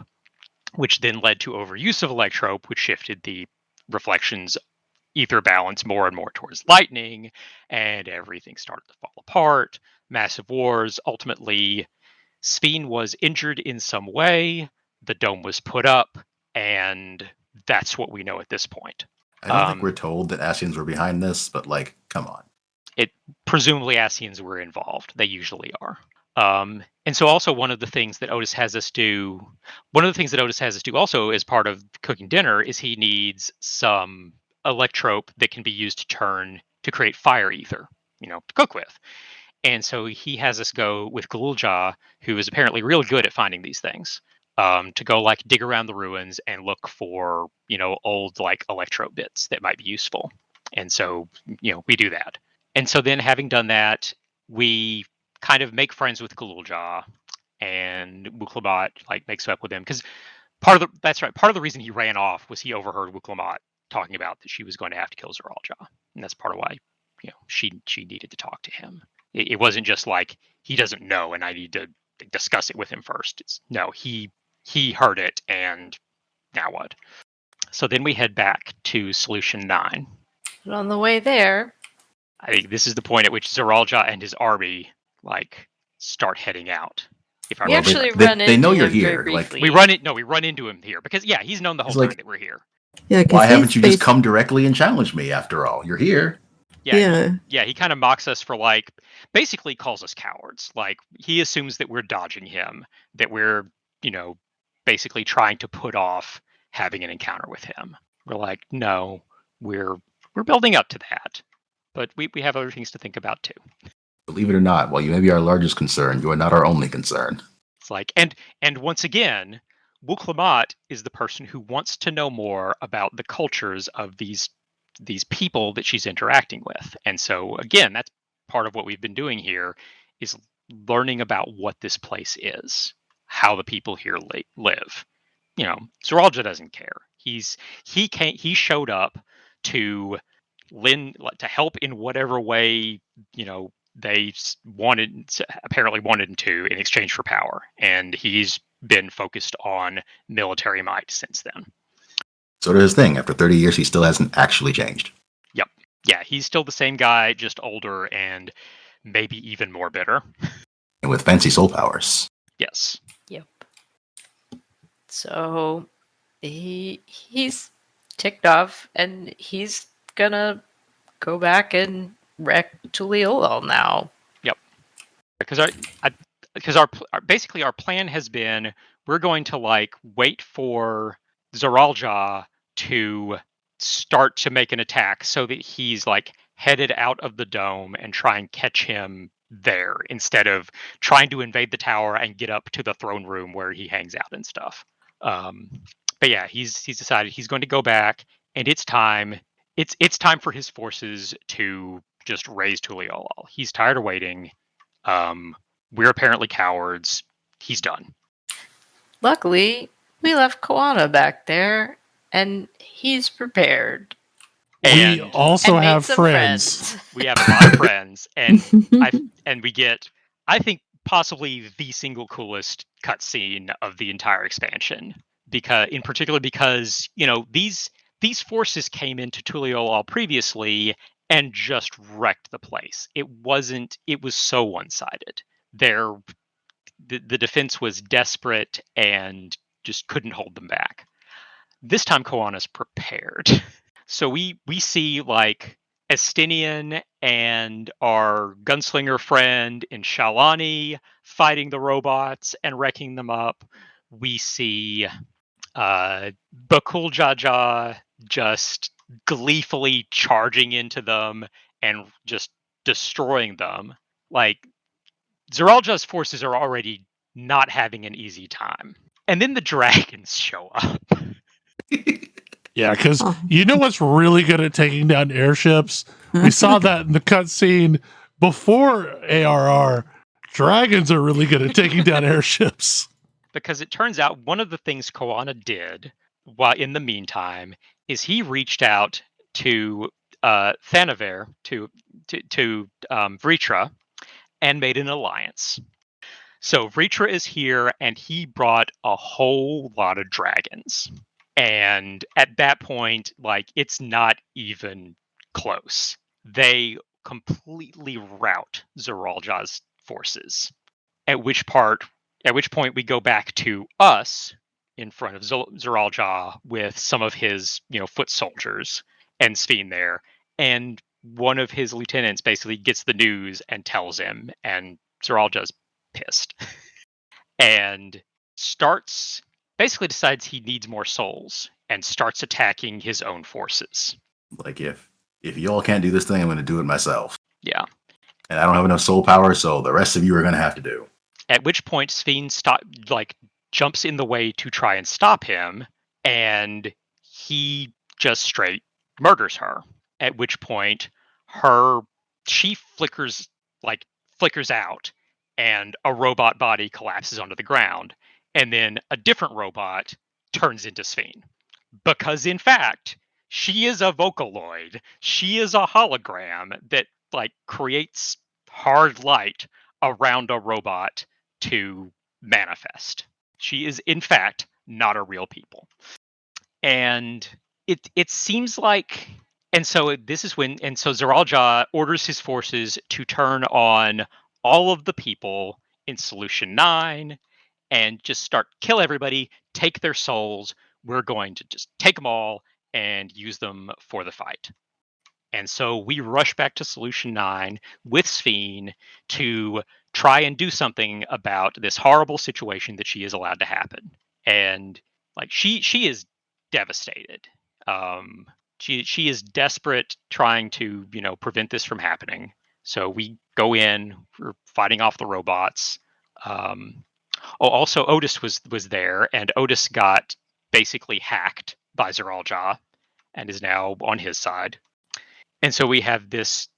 which then led to overuse of Electrope, which shifted the reflections ether balance more and more towards lightning, and everything started to fall apart. Massive wars. Ultimately, Sphene was injured in some way. The dome was put up, and that's what we know at this point. I don't think we're told that Ascians were behind this, but like, come on. Presumably Ascians were involved. They usually are. And so also one of the things that Otis has us do also as part of cooking dinner is he needs some electrope that can be used to create fire ether, to cook with. And so he has us go with Galulja, who is apparently really good at finding these things, to go like dig around the ruins and look for, old like electrope bits that might be useful. And so, we do that. And so then having done that, we kind of make friends with Galulja, and Wuklamat like makes up with him because part of the reason he ran off was he overheard Wuklamat talking about that she was going to have to kill Zoralja, and that's part of why she needed to talk to him. It wasn't just like he doesn't know and I need to discuss it with him first. He heard it, and now what? So then we head back to Solution 9. And on the way there, I think this is the point at which Zoralja and his army start heading out. We actually run into they know you're him here. very Like briefly. We run into him here because he's known the whole He's like- time that we're here. Yeah, 'cause Why haven't he's you just come directly and challenged me after all? You're here. Yeah. He kind of mocks us for basically calls us cowards. Like he assumes that we're dodging him, that we're, basically trying to put off having an encounter with him. We're like, no, we're building up to that. But we have other things to think about too. Believe it or not, while you may be our largest concern, you are not our only concern. It's like, and once again, Wuklamat is the person who wants to know more about the cultures of these people that she's interacting with. And so again, that's part of what we've been doing here is learning about what this place is, how the people here live. Zoralja doesn't care. He showed up to help in whatever way, they apparently wanted him to in exchange for power. And he's been focused on military might since then. Sort of his thing. After 30 years, he still hasn't actually changed. Yep. Yeah, he's still the same guy, just older and maybe even more bitter. And with fancy soul powers. Yes. Yep. So he's ticked off, and he's gonna go back and wreck Tuliolol now. Yep. Because our plan has been we're going to wait for Zoralja to start to make an attack so that he's headed out of the dome and try and catch him there instead of trying to invade the tower and get up to the throne room where he hangs out and stuff. But yeah, he's decided he's going to go back, and it's time. It's time for his forces to just raise Tuliolol. He's tired of waiting. We're apparently cowards. He's done. Luckily, we left Koana back there, and he's prepared. We also And made have some friends. We have a lot of friends, and we get, I think, possibly the single coolest cutscene of the entire expansion. Because these forces came into Tuliolol previously and just wrecked the place. It was so one-sided. The defense was desperate and just couldn't hold them back. This time Koana's prepared. So we see Estinian and our gunslinger friend in Shalani fighting the robots and wrecking them up. We see Bakul Jaja just gleefully charging into them and just destroying them. Zeralja's forces are already not having an easy time. And then the dragons show up. Yeah, because you know what's really good at taking down airships? We saw that in the cutscene before ARR. Dragons are really good at taking down airships. Because it turns out one of the things Koana did while in the meantime is he reached out to Thanaver, to Vritra, and made an alliance. So Vritra is here, and he brought a whole lot of dragons. And at that point, like, it's not even close. They completely rout Zeralja's forces. At which point we go back to us in front of Zeralja with some of his, foot soldiers and Sphene there. And one of his lieutenants basically gets the news and tells him, and Zeralja's pissed. And basically decides he needs more souls and starts attacking his own forces. Like, if y'all can't do this thing, I'm going to do it myself. Yeah. And I don't have enough soul power, so the rest of you are going to have to do. At which point Sphene jumps in the way to try and stop him, and he just straight murders her. At which point she flickers out, and a robot body collapses onto the ground, and then a different robot turns into Sphene. Because in fact, she is a Vocaloid. She is a hologram that creates hard light around a robot to manifest. She is in fact not a real people. And it seems like, and so this is when, and so Zeralja orders his forces to turn on all of the people in Solution 9 and just kill everybody, take their souls. We're going to just take them all and use them for the fight. And so we rush back to Solution 9 with Sphene to try and do something about this horrible situation that she is allowed to happen. And she is devastated. She is desperate, trying to prevent this from happening. So we go in, we're fighting off the robots. Also Otis was there, and Otis got basically hacked by Zeralja and is now on his side. And so we have this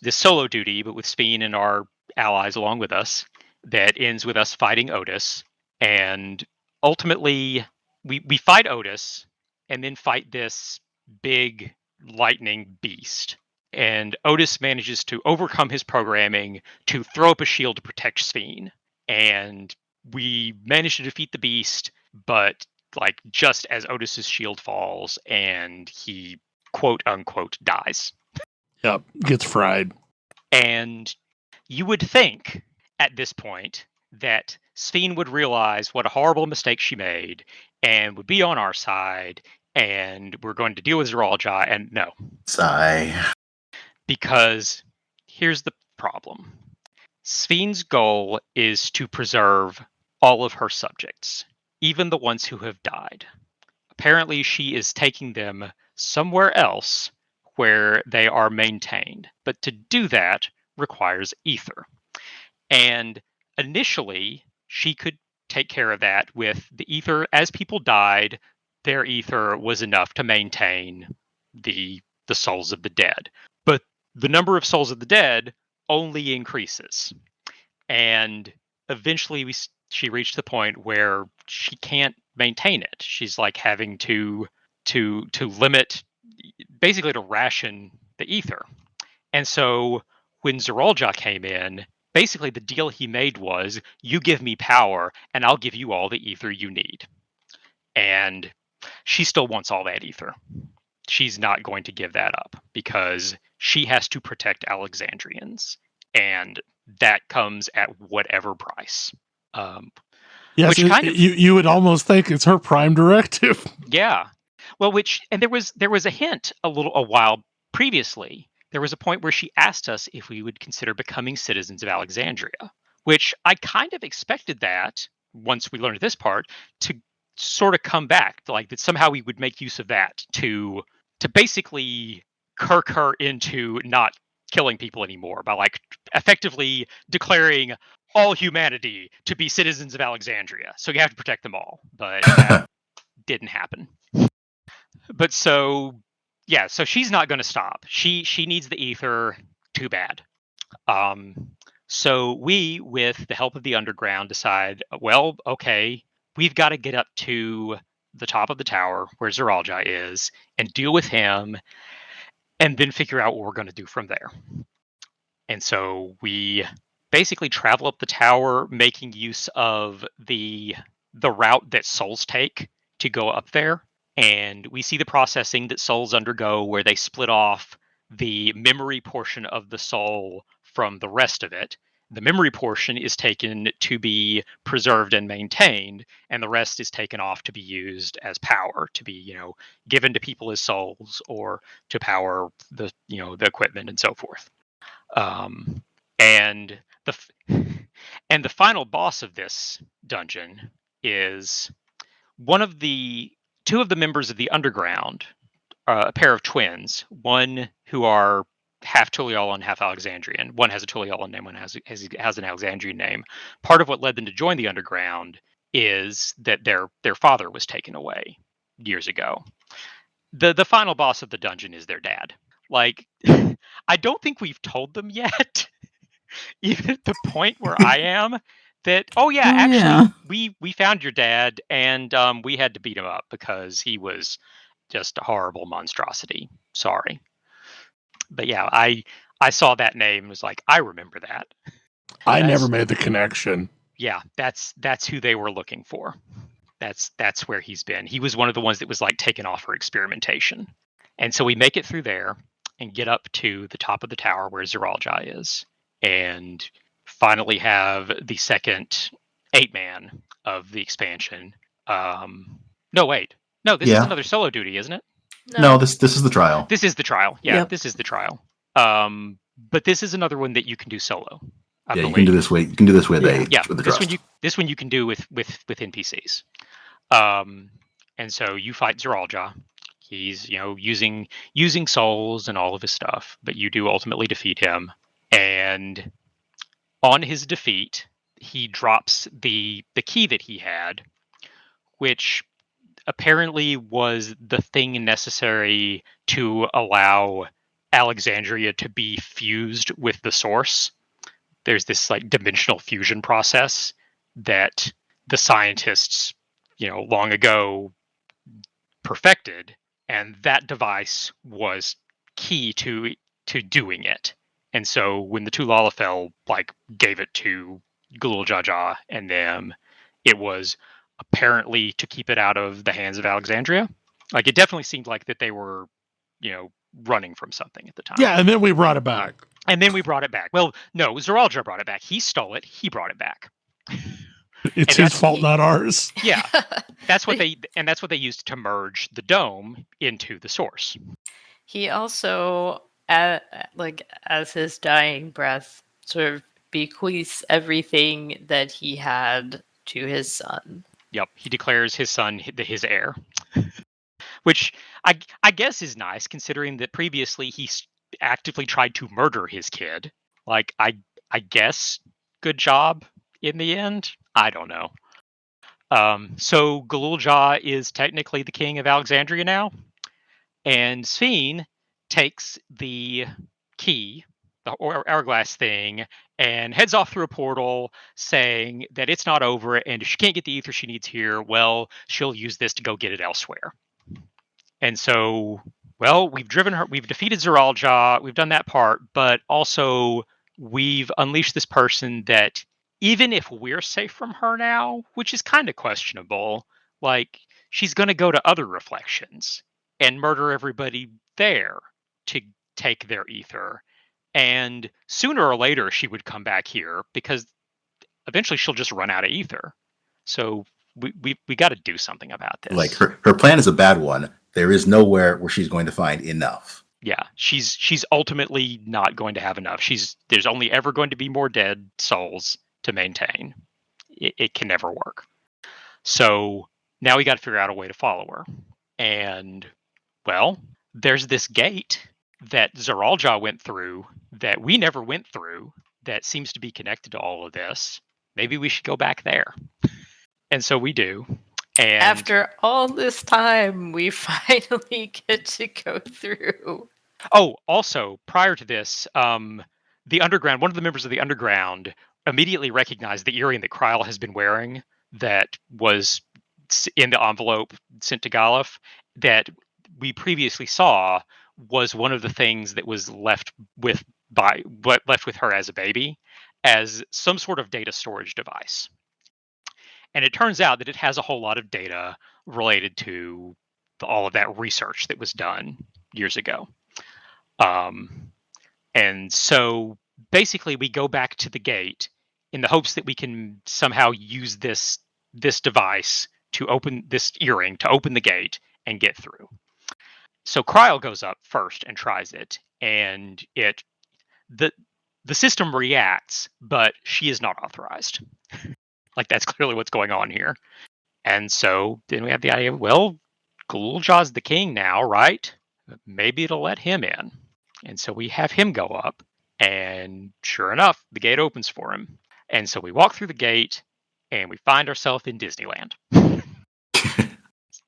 solo duty, but with Sphene and our allies along with us, that ends with us fighting Otis. And ultimately, we fight Otis and then fight this big lightning beast. And Otis manages to overcome his programming to throw up a shield to protect Sphene. And we manage to defeat the beast, but just as Otis's shield falls, and he quote unquote dies. Yep, gets fried. And you would think at this point that Sphene would realize what a horrible mistake she made and would be on our side, and we're going to deal with Zeralja, and no. Sigh. Because here's the problem. Sphene's goal is to preserve all of her subjects, even the ones who have died. Apparently, she is taking them somewhere else where they are maintained. But to do that requires ether. And initially, she could take care of that with the ether. As people died, their ether was enough to maintain the souls of the dead. But the number of souls of the dead only increases. And eventually she reached the point where she can't maintain it. She's having to limit, basically to ration the ether. And so when Zeralja came in, basically the deal he made was, you give me power and I'll give you all the ether you need. And she still wants all that ether. She's not going to give that up because she has to protect Alexandrians. And that comes at whatever price. Yes, you would almost think it's her prime directive. Yeah. Well, and there was a hint a while previously. There was a point where she asked us if we would consider becoming citizens of Alexandria, which I kind of expected that once we learned this part to sort of come back, that somehow we would make use of that to basically kirk her into not killing people anymore by like effectively declaring all humanity to be citizens of Alexandria. So you have to protect them all, but that didn't happen. But so she's not going to stop. She needs the ether too bad. So we, with the help of the underground, decide, well, okay, we've got to get up to the top of the tower where Zeralja is and deal with him, and then figure out what we're going to do from there. And so we basically travel up the tower, making use of the route that souls take to go up there. And we see the processing that souls undergo, where they split off the memory portion of the soul from the rest of it. The memory portion is taken to be preserved and maintained, and the rest is taken off to be used as power, to be, given to people as souls, or to power the equipment and so forth. And the final boss of this dungeon is two of the members of the underground, a pair of twins, one who are half Tulialan, half Alexandrian. One has a Tulialan name, one has an Alexandrian name. Part of what led them to join the underground is that their father was taken away years ago. The final boss of the dungeon is their dad. Like, I don't think we've told them yet, even at the point where I am, that, we found your dad, and we had to beat him up because he was just a horrible monstrosity. Sorry. But yeah, I saw that name and was like, I remember that. I never made the connection. Yeah, that's who they were looking for. That's where he's been. He was one of the ones that was like taken off for experimentation. And so we make it through there and get up to the top of the tower where Zeralja is, and finally have the second 8-man of the expansion. No, wait. No, this is another solo duty, isn't it? No, this is the trial. This is the trial. Yeah, Yep. This is the trial. But this is another one that you can do solo. I believe. You can do this way. You can do this with with the trust. This one you can do with NPCs. And so you fight Zeralja. He's using souls and all of his stuff, but you do ultimately defeat him. And on his defeat, he drops the key that he had, which apparently was the thing necessary to allow Alexandria to be fused with the source. There's this like dimensional fusion process that the scientists, long ago perfected, and that device was key to doing it. And so when the two Lalafell gave it to Gulul Jaja and them, it was apparently to keep it out of the hands of Alexandria. Like, it definitely seemed like that they were, running from something at the time. Yeah, and then we brought it back. Well, no, Zeralja brought it back. He stole it. He brought it back. It's his fault, not ours. Yeah, that's what they used to merge the dome into the source. He also, as his dying breath, sort of bequeaths everything that he had to his son. Yep, he declares his son his heir, which I guess is nice, considering that previously he actively tried to murder his kid. Like, I guess good job in the end. I don't know. So Gululja is technically the king of Alexandria now, and Sphene takes the key, the hourglass thing, and heads off through a portal, saying that it's not over, and if she can't get the ether she needs here, well, she'll use this to go get it elsewhere. And so, well, we've defeated Zeralja, we've done that part, but also we've unleashed this person that, even if we're safe from her now, which is kind of questionable, she's going to go to other reflections and murder everybody there to take their ether. And sooner or later, she would come back here, because eventually she'll just run out of ether. So we got to do something about this. Her plan is a bad one. There is nowhere where she's going to find enough. Yeah, she's ultimately not going to have enough. There's only ever going to be more dead souls to maintain. It can never work. So now we got to figure out a way to follow her. And, well, there's this gate that Zeralja went through that we never went through that seems to be connected to all of this. Maybe we should go back there. And so we do. And after all this time, we finally get to go through. Oh, also, prior to this, the underground, one of the members of the underground immediately recognized the earring that Kryl has been wearing that was in the envelope sent to Galuf that we previously saw was one of the things that was left with her as a baby as some sort of data storage device. And it turns out that it has a whole lot of data related to all of that research that was done years ago. And so basically we go back to the gate in the hopes that we can somehow use this device to open this earring to open the gate and get through. So Kryl goes up first and tries it, and the system reacts, but she is not authorized. Like, that's clearly what's going on here. And so then we have the idea, well, Gul'Jaw's the king now, right? Maybe it'll let him in. And so we have him go up, and sure enough, the gate opens for him. And so we walk through the gate, and we find ourselves in Disneyland.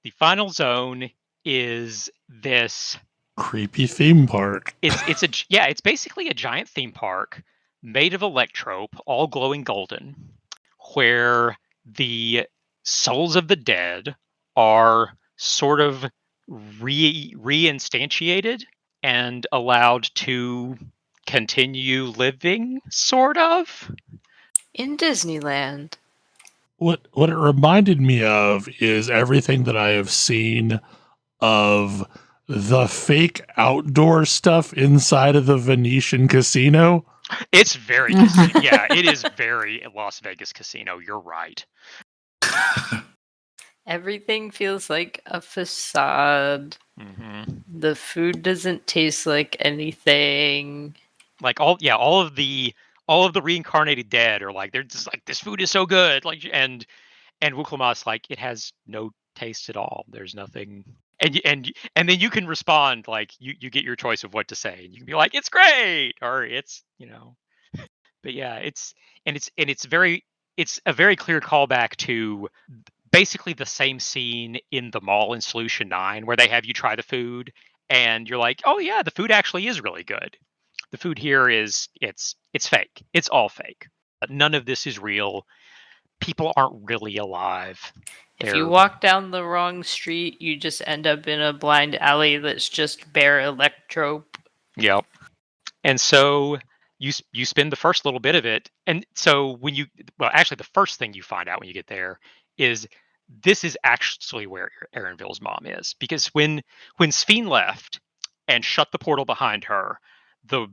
The final zone is this creepy theme park. It's basically a giant theme park made of electrope, all glowing golden, where the souls of the dead are sort of reinstantiated and allowed to continue living, sort of. In Disneyland. What it reminded me of is everything that I have seen of the fake outdoor stuff inside of the Venetian casino. It's very casino. Yeah, it is very Las Vegas casino. You're right. Everything feels like a facade. Mm-hmm. The food doesn't taste like anything. Like all of the reincarnated dead are like, they're just like, this food is so good. Like, and Wuklamat's like, it has no taste at all. There's nothing. And then you can respond like you get your choice of what to say. You can be like, it's great, or it's, but yeah, it's a very clear callback to basically the same scene in the mall in Solution 9 where they have you try the food and you're like, oh yeah, the food actually is really good. The food here is it's fake. It's all fake. None of this is real. People aren't really alive. If you walk down the wrong street, you just end up in a blind alley that's just bare electrope. Yep. And so you spend the first little bit of it, and so actually the first thing you find out when you get there is this is actually where Erenville's mom is, because when Sphene left and shut the portal behind her, the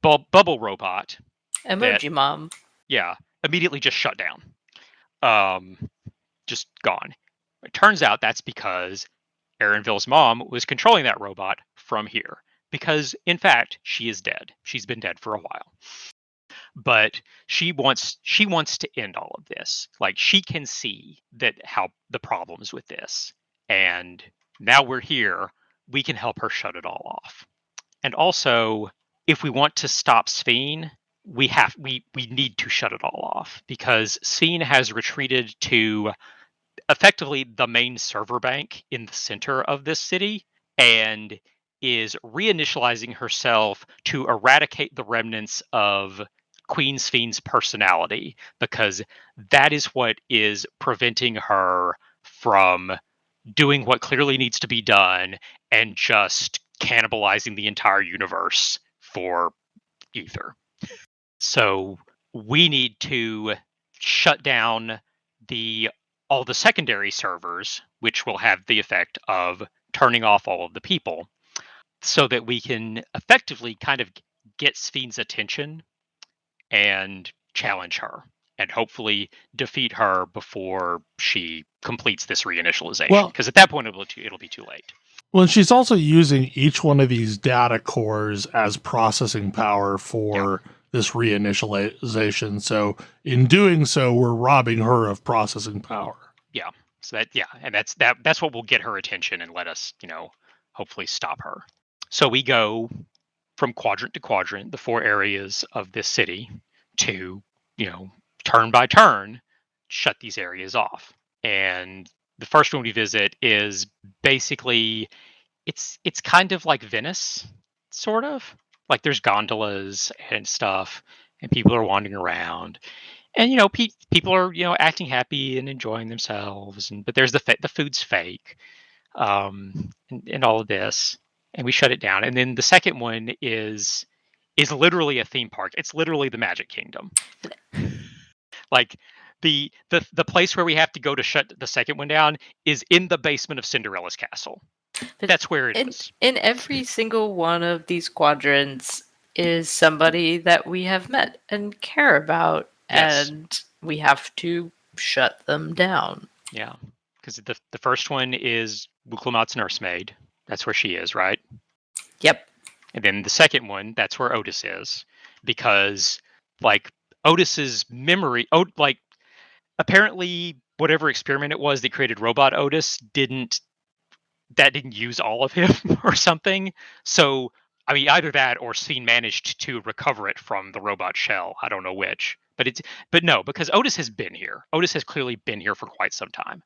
bubble robot, Emoji Mom, immediately just shut down. Just gone. It turns out that's because Erenville's mom was controlling that robot from here. Because, in fact, she is dead. She's been dead for a while. But she wants to end all of this. Like, she can see how the problems with this. And now we're here, we can help her shut it all off. And also, if we want to stop Sphene, we need to shut it all off, because Sphene has retreated to effectively the main server bank in the center of this city and is reinitializing herself to eradicate the remnants of Queen Sphene's personality, because that is what is preventing her from doing what clearly needs to be done and just cannibalizing the entire universe for ether. So we need to shut down all the secondary servers, which will have the effect of turning off all of the people, so that we can effectively kind of get Sphene's attention and challenge her and hopefully defeat her before she completes this reinitialization. Because at that point, it'll be too late. Well, she's also using each one of these data cores as processing power for this reinitialization. So in doing so, we're robbing her of processing power. Yeah. So that's what will get her attention and let us, hopefully stop her. So we go from quadrant to quadrant, the 4 areas of this city, to, turn by turn, shut these areas off. And the first one we visit is basically, it's kind of like Venice, sort of. Like there's gondolas and stuff, and people are wandering around, and people are acting happy and enjoying themselves, but there's the food's fake, and all of this, and we shut it down. And then the second one is literally a theme park. It's literally the Magic Kingdom. Like the place where we have to go to shut the second one down is in the basement of Cinderella's castle. But That's where it is. In every single one of these quadrants is somebody that we have met and care about, Yes. and we have to shut them down. Yeah, because the first one is Wuklamat's nursemaid. That's where she is, right? Yep. And then the second one, that's where Otis is, because like Otis's memory, apparently whatever experiment it was that created Robot Otis didn't use all of him or something. So I mean, either that or Scene managed to recover it from the robot shell. I don't know which, but no, because Otis has been here. Otis has clearly been here for quite some time.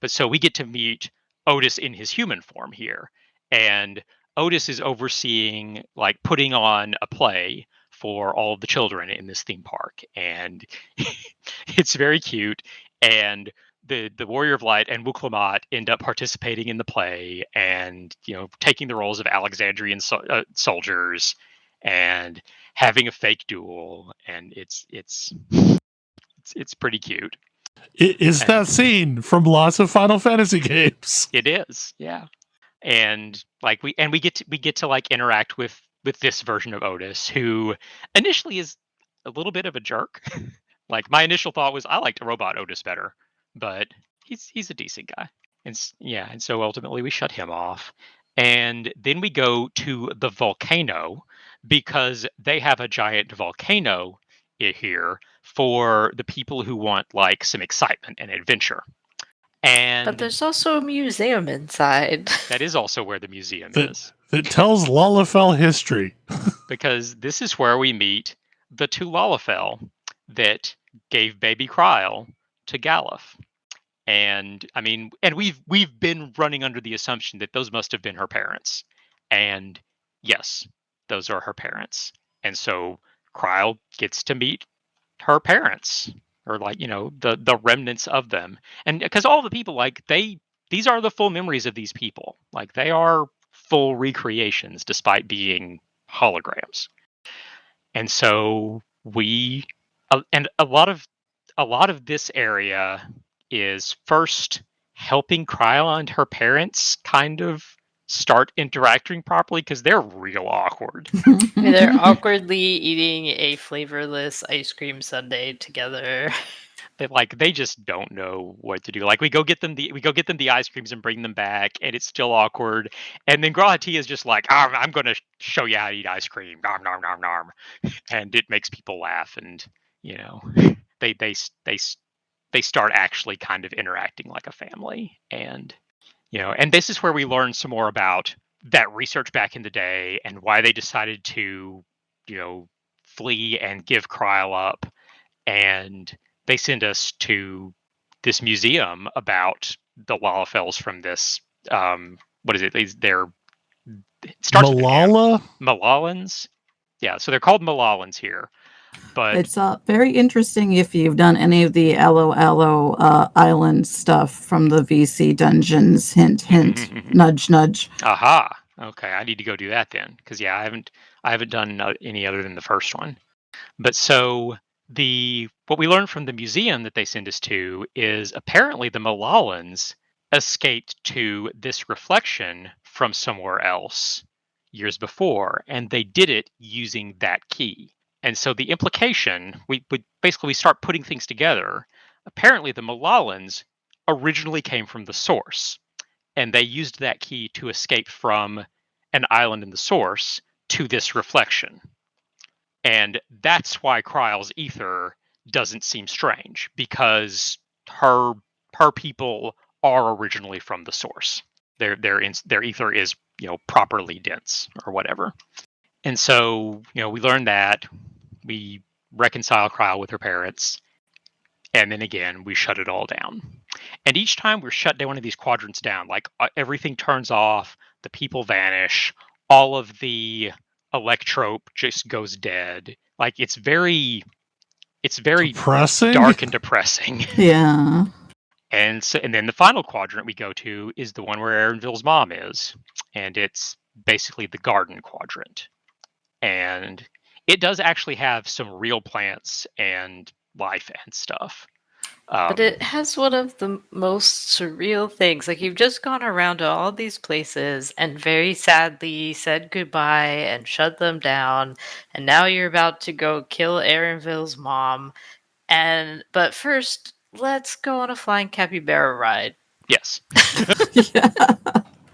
But so we get to meet Otis in his human form here, and Otis is overseeing, like, putting on a play for all of the children in this theme park, and it's very cute. And the Warrior of Light and Wuklamat end up participating in the play, and taking the roles of Alexandrian soldiers, and having a fake duel, and it's pretty cute. Is that scene from lots of Final Fantasy games? It is, yeah. And like we get to like interact with this version of Otis, who initially is a little bit of a jerk. Like my initial thought was I liked Robot Otis better, but he's a decent guy. And and so ultimately we shut him off. And then we go to the volcano, because they have a giant volcano here for the people who want like some excitement and adventure. And But there's also a museum inside. that is also where the museum is. That tells Lalafell history. Because this is where we meet the 2 Lalafell that gave baby Kryl to Galuf. And I mean, and we've been running under the assumption that those must have been her parents. And yes, those are her parents. And so Kryl gets to meet her parents, or like, the remnants of them. And because all the people, like, these are the full memories of these people. Like, they are full recreations despite being holograms. And so and a lot of this area is first helping Kryla and her parents kind of start interacting properly, because they're real awkward. They're awkwardly eating a flavorless ice cream sundae together. But like they just don't know what to do. Like we go get them the ice creams and bring them back, and it's still awkward. And then Grahati is just like, I'm going to show you how to eat ice cream, nom nom nom nom, and it makes people laugh, and they start actually kind of interacting like a family. And and this is where we learn some more about that research back in the day and why they decided to flee and give Kryl up. And they send us to this museum about the Lalafells from this. What is it? It starts Malala? with Malalans. Yeah, so they're called Malalans here. But It's very interesting if you've done any of the Alo Island stuff from the VC dungeons. Hint, hint, nudge, nudge. Aha. Okay, I need to go do that then, because yeah, I haven't done any other than the first one. But so what we learned from the museum that they send us to is apparently the Malalans escaped to this reflection from somewhere else years before, and they did it using that key. And so the implication, we start putting things together. Apparently the Malalans originally came from the source, and they used that key to escape from an island in the source to this reflection. And that's why Kryl's ether doesn't seem strange, because her people are originally from the source. Their ether is properly dense or whatever. And so, we learn that. We reconcile Kryle with her parents. And then again, we shut it all down. And each time we're shut down one of these quadrants down, like everything turns off, the people vanish, all of the electrope just goes dead. Like it's very Depressing? dark and depressing. Yeah. And then the final quadrant we go to is the one where Aaronville's mom is, and it's basically the garden quadrant. And it does actually have some real plants and life and stuff. But it has one of the most surreal things. Like, you've just gone around to all these places and very sadly said goodbye and shut them down, and now you're about to go kill Aaronville's mom. But first, let's go on a flying capybara ride. Yes. Yeah.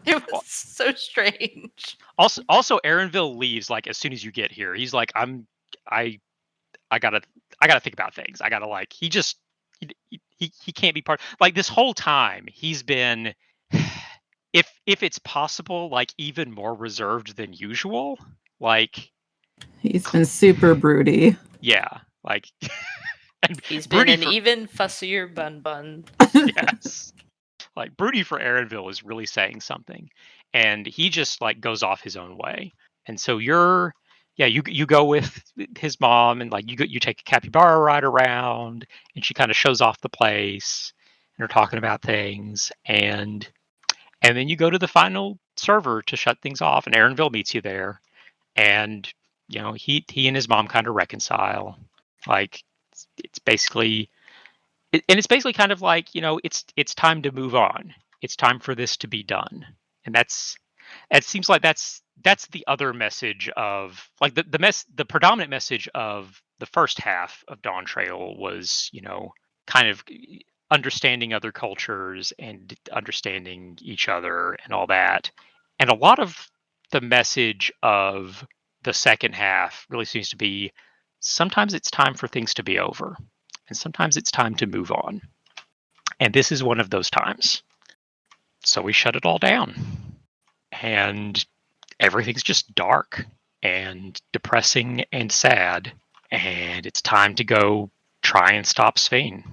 It was so strange. Also, Aaronville leaves like as soon as you get here. He's like, I gotta think about things. I gotta like. He can't be part. Like this whole time, he's been, if it's possible, like even more reserved than usual. Like He's been super broody. yeah, like. And He's broody been an even fussier bun. yes. Like broody for Aaronville is really saying something, and he just like goes off his own way. And so you go with his mom, and like you take a capybara ride around, and she kind of shows off the place, and they're talking about things, and then you go to the final server to shut things off, and Aaronville meets you there, and he and his mom kind of reconcile. Like it's basically. And it's basically kind of like, it's time to move on. It's time for this to be done. And it seems like that's the other message of like the predominant message of the first half of Dawntrail was, kind of understanding other cultures and understanding each other and all that. And a lot of the message of the second half really seems to be sometimes it's time for things to be over. And sometimes it's time to move on. And this is one of those times. So we shut it all down. And everything's just dark and depressing and sad. And it's time to go try and stop Sphene.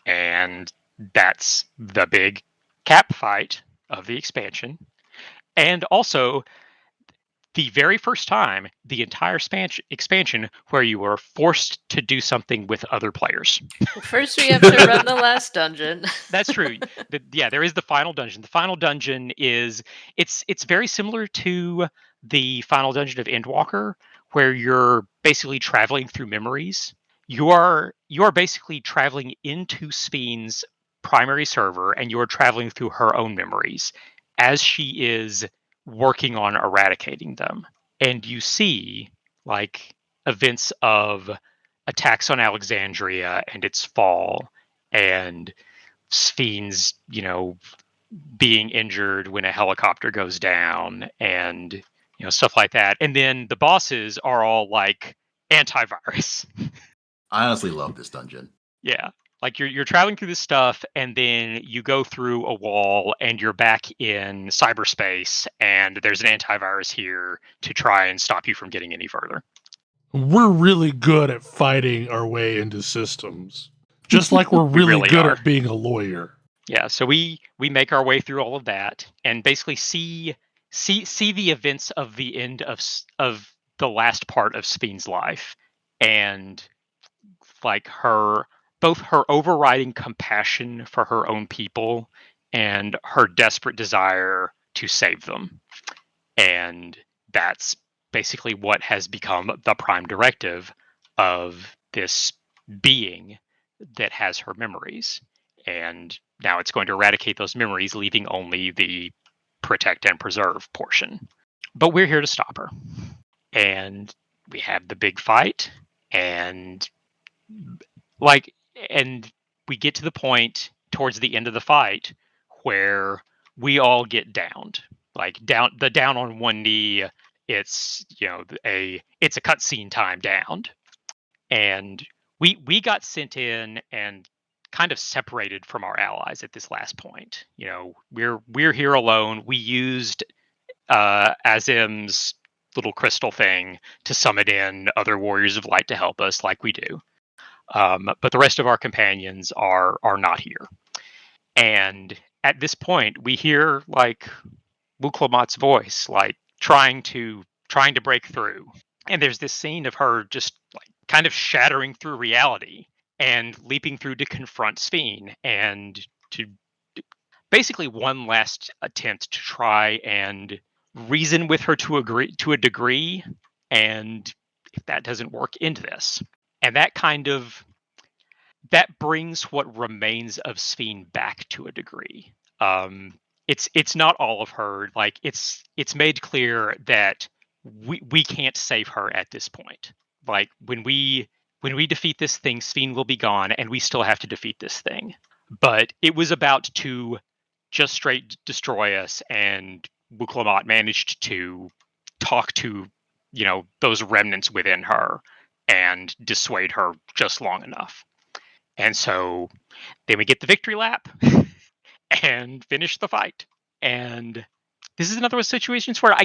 And that's the big cap fight of the expansion. And also, the very first time, the entire expansion where you were forced to do something with other players. First, we have to run the last dungeon. That's true. There is the final dungeon. The final dungeon is it's very similar to the final dungeon of Endwalker, where you're basically traveling through memories. You are basically traveling into Sphene's primary server, and you are traveling through her own memories as she is working on eradicating them. And you see like events of attacks on Alexandria and its fall, and Sphene's, being injured when a helicopter goes down, and stuff like that. And then the bosses are all like antivirus. I honestly love this dungeon. Yeah. Like you're traveling through this stuff, and then you go through a wall and you're back in cyberspace, and there's an antivirus here to try and stop you from getting any further. We're really good at fighting our way into systems. Just like we're really good at being a lawyer. Yeah, so we make our way through all of that and basically see the events of the end of the last part of Sphene's life, and like both her overriding compassion for her own people and her desperate desire to save them. And that's basically what has become the prime directive of this being that has her memories. And now it's going to eradicate those memories, leaving only the protect and preserve portion. But we're here to stop her. And we have the big fight, and we get to the point towards the end of the fight where we all get downed. Like down on one knee, it's it's a cutscene time downed. And we got sent in and kind of separated from our allies at this last point. We're here alone. We used Azim's little crystal thing to summon in other warriors of light to help us, like we do. But the rest of our companions are not here. And at this point, we hear like Wuklamat's voice, like trying to break through. And there's this scene of her just like kind of shattering through reality and leaping through to confront Sphene and to basically one last attempt to try and reason with her to a degree, and if that doesn't work, end this. And that brings what remains of Sphene back to a degree. It's not all of her. Like it's made clear that we can't save her at this point. Like when we defeat this thing, Sphene will be gone, and we still have to defeat this thing. But it was about to just straight destroy us, and Wuklamat managed to talk to, those remnants within her and dissuade her just long enough. And so then we get the victory lap and finish the fight. And this is another one of those situations where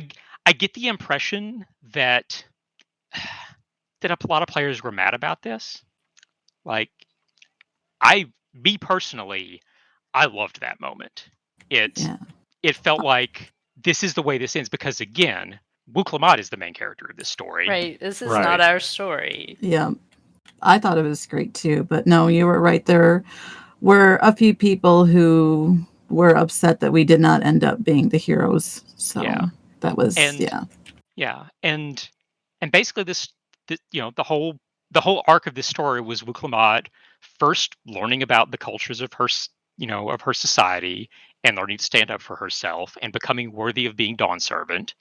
I get the impression that a lot of players were mad about this. Like, me personally, I loved that moment. It felt like this is the way this ends, because again, Wuklamat is the main character of this story. Right. This is not our story. Yeah. I thought it was great too, but no, you were right. There were a few people who were upset that we did not end up being the heroes. So that was, Yeah. And basically the whole arc of this story was Wuklamat first learning about the cultures of her, of her society, and learning to stand up for herself and becoming worthy of being Dawn Servant.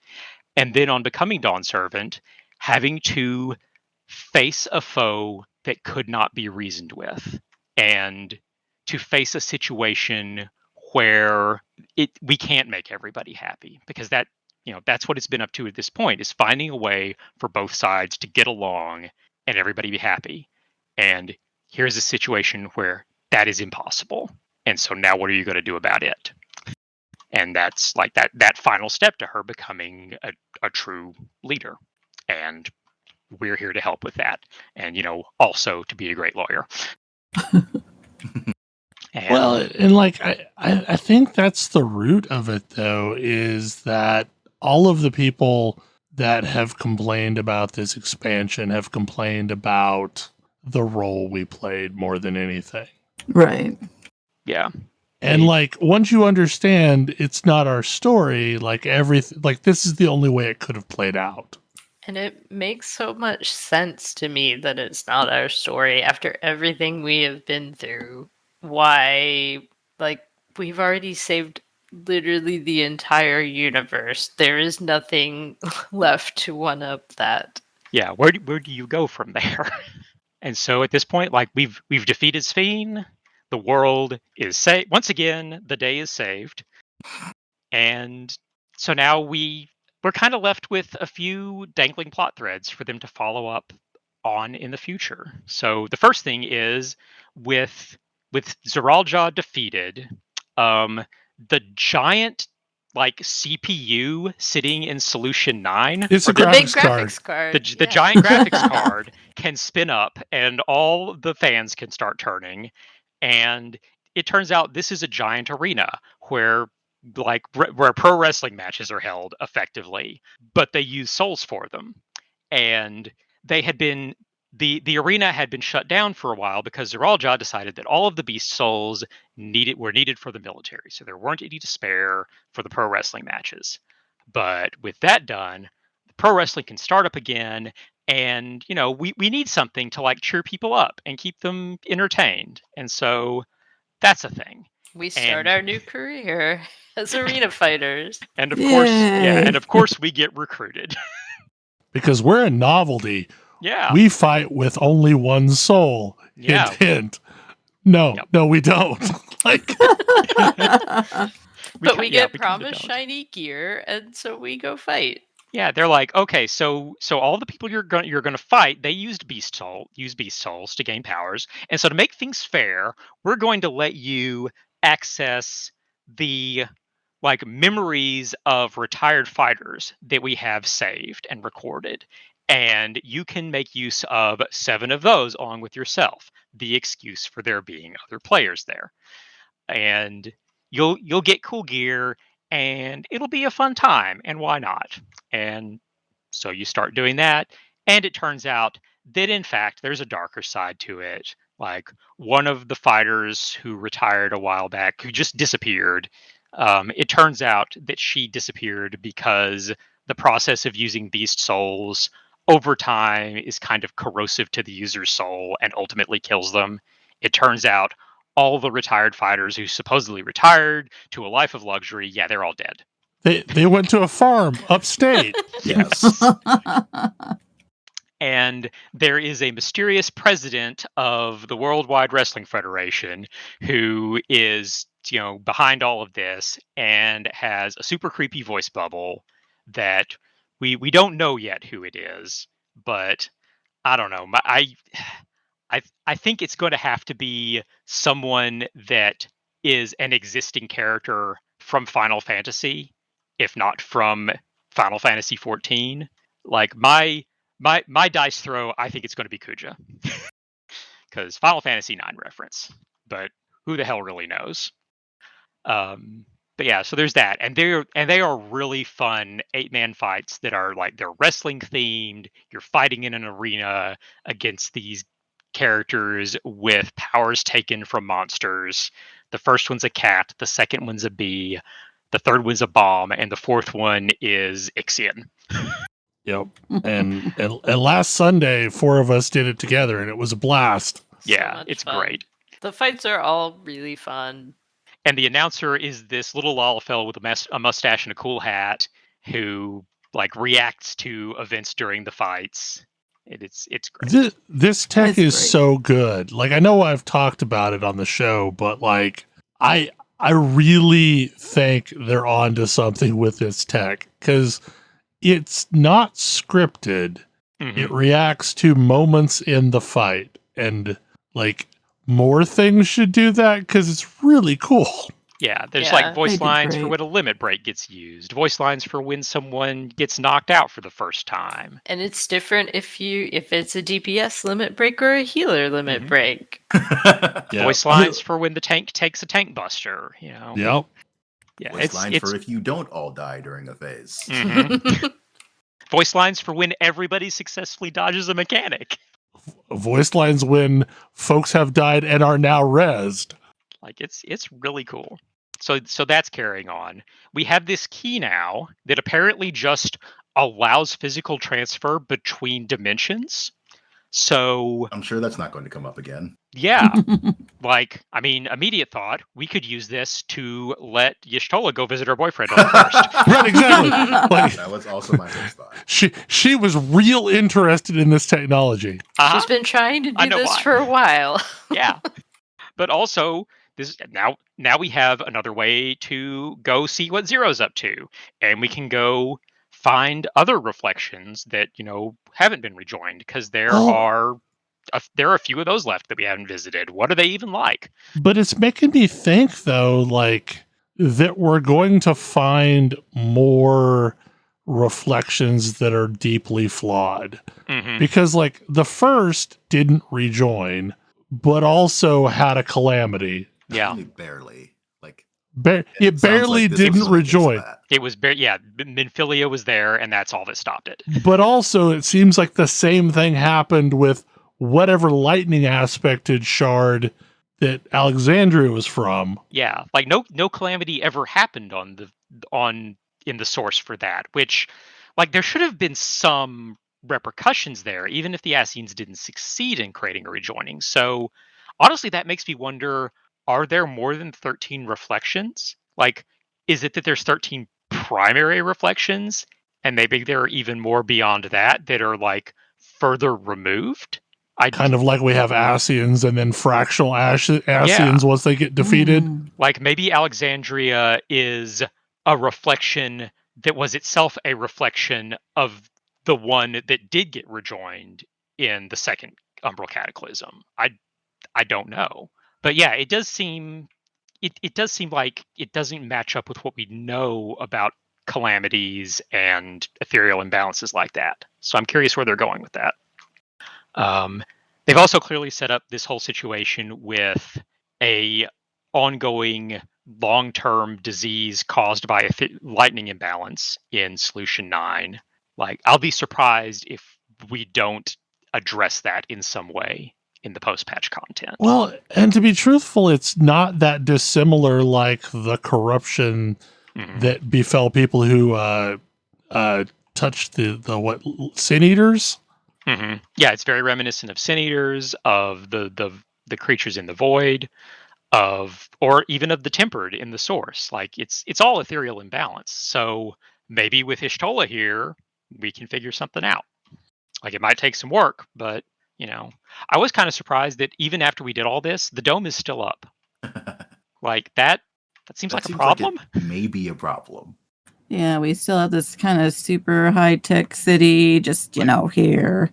And then on becoming Dawn Servant, having to face a foe that could not be reasoned with, and to face a situation where we can't make everybody happy, because that's what it's been up to at this point, is finding a way for both sides to get along and everybody be happy. And here's a situation where that is impossible. And so now what are you going to do about it? And that's like that final step to her becoming a true leader. And we're here to help with that. And, also to be a great lawyer. And like, I think that's the root of it, though, is that all of the people that have complained about this expansion have complained about the role we played more than anything. Right. Yeah. And like, once you understand it's not our story, like everything, like this is the only way it could have played out. And it makes so much sense to me that it's not our story after everything we have been through. Why, like, we've already saved literally the entire universe. There is nothing left to one up that. Yeah, where do you go from there? And so at this point, like, we've defeated Sphene. The world is saved. Once again, the day is saved. And so now we're kind of left with a few dangling plot threads for them to follow up on in the future. So the first thing is with Zeralja defeated, the giant like CPU sitting in Solution 9. It's a graphics card. The giant graphics card can spin up and all the fans can start turning. And it turns out this is a giant arena where pro wrestling matches are held effectively, but they use souls for them. And they had been the arena had been shut down for a while because Zeralja decided that all of the beast souls were needed for the military, so there weren't any to spare for the pro wrestling matches. But with that done, pro wrestling can start up again, and we need something to like cheer people up and keep them entertained, and so that's a thing. We start our new career as arena fighters, and of course we get recruited because we're a novelty. Yeah, we fight with only one soul. Yeah. Hint. No, we don't. Like, but we get promised shiny gear, and so we go fight. Yeah, they're like, okay, so all the people you're going to fight, they used beast souls to gain powers, and so to make things fair, we're going to let you access the like memories of retired fighters that we have saved and recorded. And you can make use of 7 of those along with yourself, the excuse for there being other players there. And you'll get cool gear and it'll be a fun time, and why not? And so you start doing that, and it turns out that in fact there's a darker side to it. Like one of the fighters who retired a while back, who just disappeared, it turns out that she disappeared because the process of using beast souls over time is kind of corrosive to the user's soul and ultimately kills them. It turns out all the retired fighters who supposedly retired to a life of luxury, yeah, they're all dead. They went to a farm upstate. Yes. And there is a mysterious president of the Worldwide Wrestling Federation who is, behind all of this and has a super creepy voice bubble that we don't know yet who it is, but I don't know. I think it's going to have to be someone that is an existing character from Final Fantasy, if not from Final Fantasy 14. Like my dice throw, I think it's going to be Kuja, because Final Fantasy 9 reference. But who the hell really knows? But yeah, so there's that, and they are really fun 8-man fights that are like they're wrestling themed. You're fighting in an arena against these characters with powers taken from monsters. The first one's a cat, the second one's a bee, the third one's a bomb, and the fourth one is Ixion. Yep. And last Sunday, 4 of us did it together, and it was a blast. Yeah, much it's fun. great. The fights are all really fun. And the announcer is this little Lalafell with a mustache and a cool hat who like reacts to events during the fights. It's great. This tech It's is great. so good. Like, I know I've talked about it on the show, but like I really think they're onto something with this tech, because it's not scripted. Mhm. It reacts to moments in the fight, and like more things should do that because it's really cool. Yeah, there's Yeah. like voice They did lines for great. when a limit break gets used, voice lines for when someone gets knocked out for the first time. And it's different if it's a DPS limit break or a healer limit Mhm. break. Yeah. Voice lines for when the tank takes a tank buster, Yep. Yeah, Voice line it's for if you don't all die during a phase. Mhm. Voice lines for when everybody successfully dodges a mechanic. Voice lines when folks have died and are now rezzed. Like it's really cool. So that's carrying on. We have this key now that apparently just allows physical transfer between dimensions. So I'm sure that's not going to come up again. yeah, like I mean, immediate thought, we could use this to let Y'shtola go visit her boyfriend on the first. Right, exactly. Like, That was also my first thought. she was real interested in this technology. Uh-huh. She's been trying to I do know this why. for a while. Yeah. But also this now we have another way to go see what Zero's up to, and we can go find other reflections that haven't been rejoined, because there are a few of those left that we haven't visited. What are they even like? But it's making me think, though, like that we're going to find more reflections that are deeply flawed, Mhm. because like the first didn't rejoin, but also had a calamity. Yeah, Only barely. Like It sounds barely like this was didn't gonna fix rejoin. that. it was Minfilia was there, and that's all that stopped it. But also, it seems like the same thing happened with whatever lightning aspected shard that Alexandria was from. Yeah, like no calamity ever happened in the source for that, which like there should have been some repercussions there, even if the Ascians didn't succeed in creating a rejoining. So honestly, that makes me wonder, are there more than 13 reflections? Like, is it that there's 13 primary reflections, and maybe there are even more beyond that are like further removed? Kind of like we have Ascians and then fractional Ascians once they get defeated. Like maybe Alexandria is a reflection that was itself a reflection of the one that did get rejoined in the second Umbral Cataclysm. I don't know. But yeah, it does seem it does seem like it doesn't match up with what we know about calamities and ethereal imbalances like that. So I'm curious where they're going with that. They've also clearly set up this whole situation with a ongoing long-term disease caused by a lightning imbalance in Solution 9. Like, I'll be surprised if we don't address that in some way in the post-patch content. Well, and to be truthful, it's not that dissimilar like the corruption that befell people who touched the what, sin eaters. Yeah, it's very reminiscent of sin eaters, of the creatures in the void, or even of the tempered in the source. Like, it's all ethereal imbalance. So maybe with Ishtola here, we can figure something out. Like, it might take some work, but I was kind of surprised that even after we did all this, the dome is still up. Like, that seems like a problem. Like it may be a problem. Yeah, we still have this kind of super high-tech city just, here.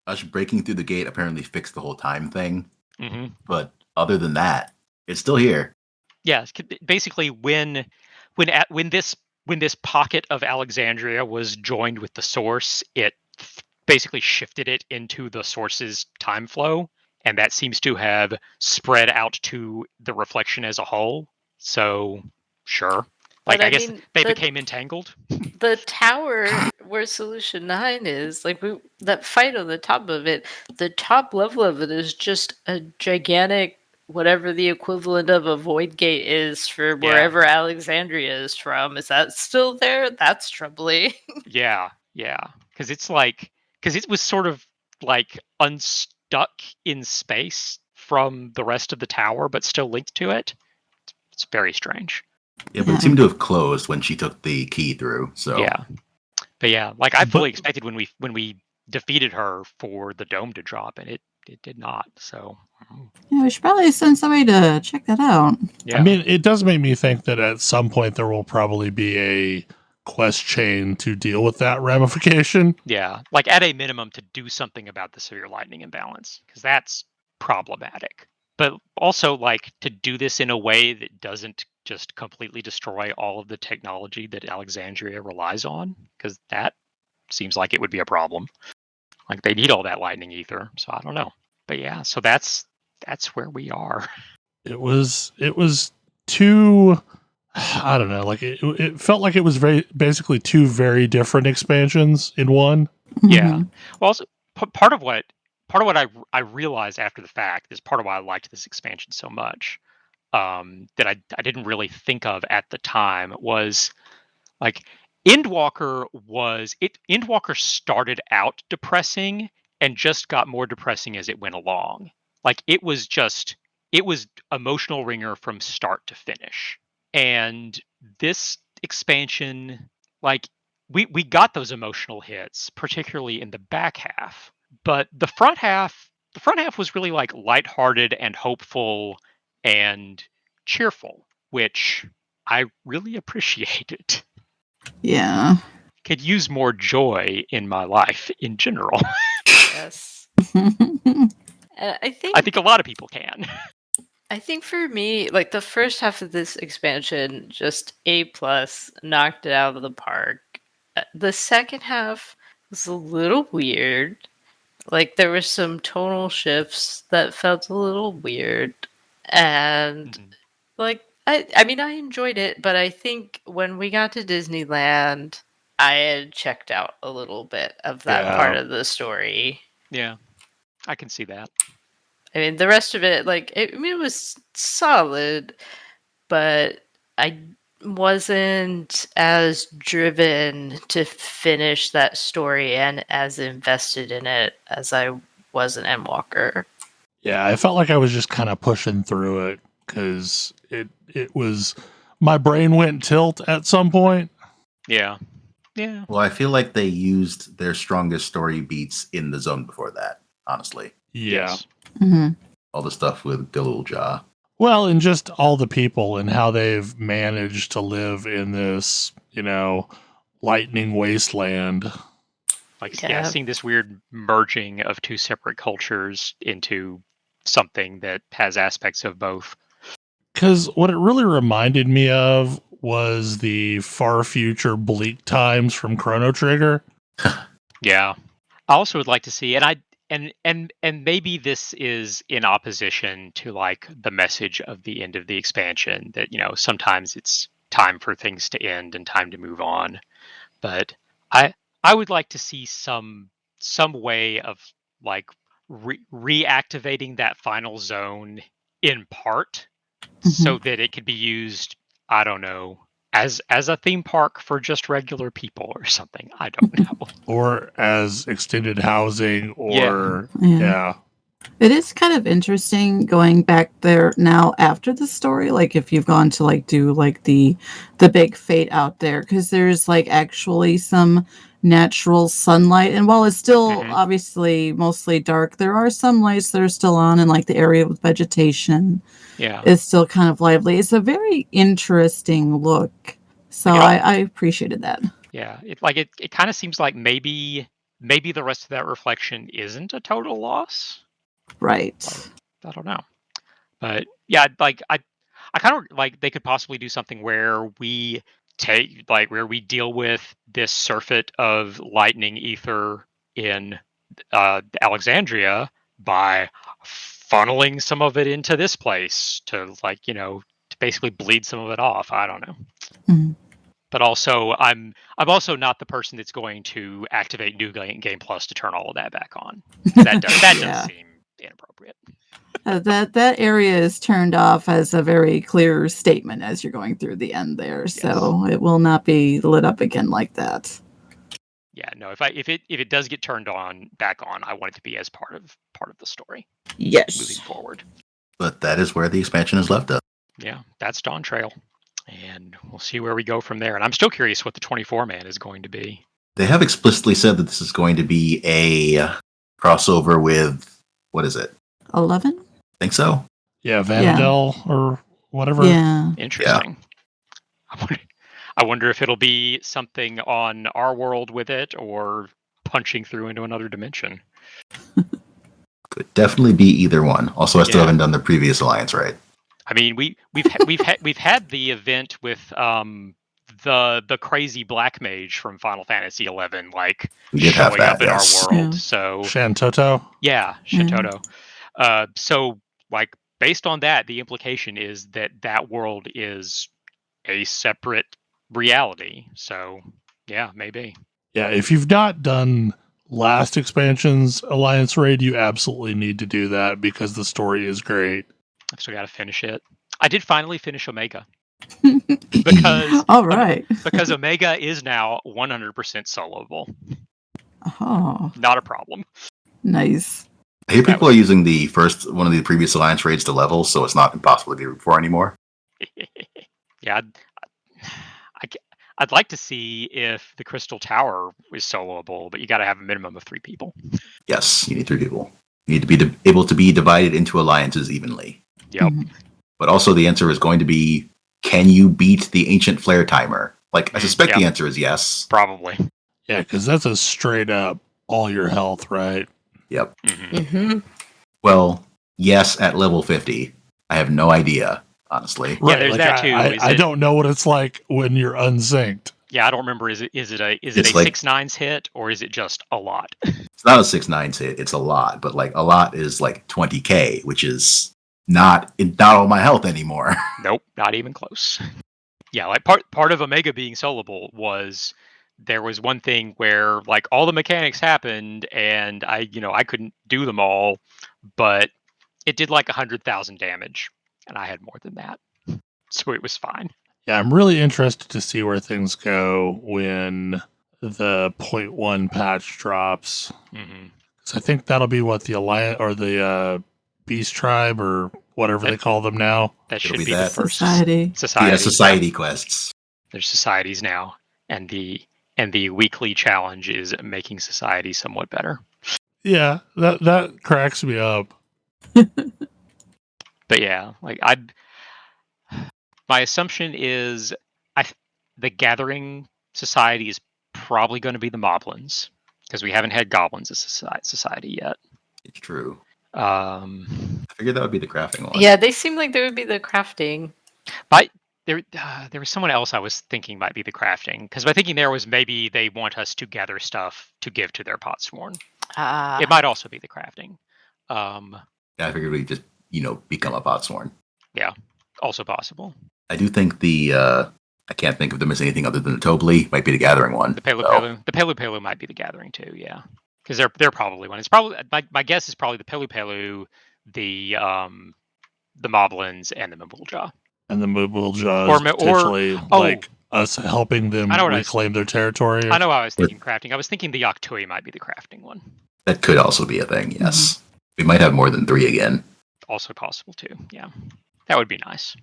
Us breaking through the gate apparently fixed the whole time thing. Mm-hmm. But other than that, it's still here. Yeah, basically when this pocket of Alexandria was joined with the source, it basically shifted it into the source's time flow, and that seems to have spread out to the reflection as a whole. So, sure. Like, I guess they became entangled. The tower where Solution 9 is, like, that fight on the top of it, the top level of it is just a gigantic, whatever the equivalent of a void gate is for wherever Alexandria is from. Is that still there? That's troubling. Yeah. Because it was sort of like unstuck in space from the rest of the tower, but still linked to it. It's very strange. Yeah, but it seemed to have closed when she took the key through. So yeah, but yeah, like I fully expected when we defeated her for the dome to drop, and it did not. So yeah, we should probably send somebody to check that out. Yeah. I mean, it does make me think that at some point there will probably be a quest chain to deal with that ramification. Yeah, like at a minimum to do something about the severe lightning imbalance, because that's problematic. But also, like, to do this in a way that doesn't just completely destroy all of the technology that Alexandria relies on, because that seems like it would be a problem. Like, they need all that lightning ether, so I don't know. But yeah, so that's where we are. It was too, I don't know, like it felt like it was basically two very different expansions in one. Yeah. Well, also, part of what I realized after the fact is part of why I liked this expansion so much, that I didn't really think of at the time, was like Endwalker started out depressing and just got more depressing as it went along. Like, it was emotional ringer from start to finish. And this expansion, like, we got those emotional hits, particularly in the back half. But the front half was really like lighthearted and hopeful and cheerful, which I really appreciated. Yeah. Could use more joy in my life in general. Yes. I think a lot of people can. I think for me, like, the first half of this expansion, just A+, knocked it out of the park. The second half was a little weird. Like, there were some tonal shifts that felt a little weird. And, like, I mean, I enjoyed it, but I think when we got to Disneyland, I had checked out a little bit of that part of the story. Yeah, I can see that. I mean, the rest of it, like, it was solid, but I wasn't as driven to finish that story and as invested in it as I was in Endwalker. Yeah, I felt like I was just kind of pushing through it because it was, my brain went tilt at some point. Yeah. Well, I feel like they used their strongest story beats in the zone before that, honestly. Yeah. Yes. Mm-hmm. All the stuff with Galulja. Well, and just all the people and how they've managed to live in this, lightning wasteland. Like, seeing this weird merging of two separate cultures into something that has aspects of both. Because what it really reminded me of was the far future bleak times from Chrono Trigger. Yeah. I also would like to see, and maybe this is in opposition to like the message of the end of the expansion that, sometimes it's time for things to end and time to move on. But I would like to see some way of like reactivating that final zone in part so that it could be used, I don't know, as a theme park for just regular people or something. I don't know. Or as extended housing, or Yeah. It is kind of interesting going back there now after the story, like if you've gone to like do like the big fate out there, because there's like actually some natural sunlight, and while it's still obviously mostly dark, there are some lights that are still on, and like the area with vegetation is still kind of lively. It's a very interesting look, so I appreciated that. Yeah, it kind of seems like maybe the rest of that reflection isn't a total loss. Right. I don't know. But yeah, like I kind of like they could possibly do something where we deal with this surfeit of lightning ether in Alexandria by funneling some of it into this place to to basically bleed some of it off. I don't know. Mm-hmm. But also, I'm also not the person that's going to activate New Game Plus to turn all of that back on. That does seem inappropriate. That area is turned off as a very clear statement as you're going through the end there, so it will not be lit up again like that. Yeah, no. If it does get turned back on, I want it to be as part of the story. Yes. Moving forward. But that is where the expansion is left up. Yeah, that's Dawntrail. And we'll see where we go from there. And I'm still curious what the 24-man is going to be. They have explicitly said that this is going to be a crossover with, what is it? 11? Think so? Yeah, Vandal or whatever. Yeah. Interesting. Yeah. I wonder if it'll be something on our world with it or punching through into another dimension. Could definitely be either one. Also, I still haven't done the previous alliance right. I mean, we've had the event with the crazy black mage from Final Fantasy XI showing up in our world. So Shantoto. Yeah, Shantoto. So based on that, the implication is that world is a separate reality. So yeah, maybe. Yeah, if you've not done last expansion's alliance raid, you absolutely need to do that because the story is great. I've still got to finish it. I did finally finish Omega. Because all right. Because Omega is now 100% soloable. Oh. Not a problem. Nice. I hear people are using one of the previous alliance raids to level, so it's not impossible to do it for anymore. Yeah, I'd like to see if the Crystal Tower is soloable, but you got to have a minimum of 3 people. Yes, you need 3 people. You need to be able to be divided into alliances evenly. Yep. But also the answer is going to be, can you beat the ancient flare timer? I suspect the answer is yes. Probably. Yeah, because that's a straight up all your health, right? Yep. Mm-hmm. Well, yes, at level 50. I have no idea, honestly. Right, there's that too. I don't know what it's like when you're unsynced. Yeah, I don't remember. Is it a 6/9s hit or is it just a lot? It's not a 6/9s hit. It's a lot, but a lot is 20k, which is not all my health anymore. Nope, not even close. Yeah, part of Omega being soloable was there was one thing where all the mechanics happened and I couldn't do them all, but it did 100,000 damage and I had more than that. So it was fine. Yeah, I'm really interested to see where things go when the 0.1 patch drops. So I think that'll be what the Alliance or the Beast Tribe or whatever they call them now. That should be the first society. Yeah, society quests. There's societies now, and the weekly challenge is making society somewhat better. Yeah, that cracks me up. But yeah, my assumption is the Gathering Society is probably going to be the Moblins because we haven't had goblins as society yet. It's true. I figured that would be the crafting one. Yeah, they seem like they would be the crafting. But there was someone else I was thinking might be the crafting, because my thinking there was maybe they want us to gather stuff to give to their potsworn. It might also be the crafting. Yeah, I figured we'd just, become a potsworn. Yeah, also possible. I do think I can't think of them as anything other than the Tobli might be the gathering one. The Pelu. The Pelu might be the gathering too, yeah. Because they're probably one. It's probably my guess is probably the Pelu, the Moblins, and the Mabulja. And the Mabulja is potentially like us helping them reclaim their territory. I know I was thinking crafting. I was thinking the Yaktui might be the crafting one. That could also be a thing, yes. We might have more than 3 again. Also possible too, yeah. That would be nice.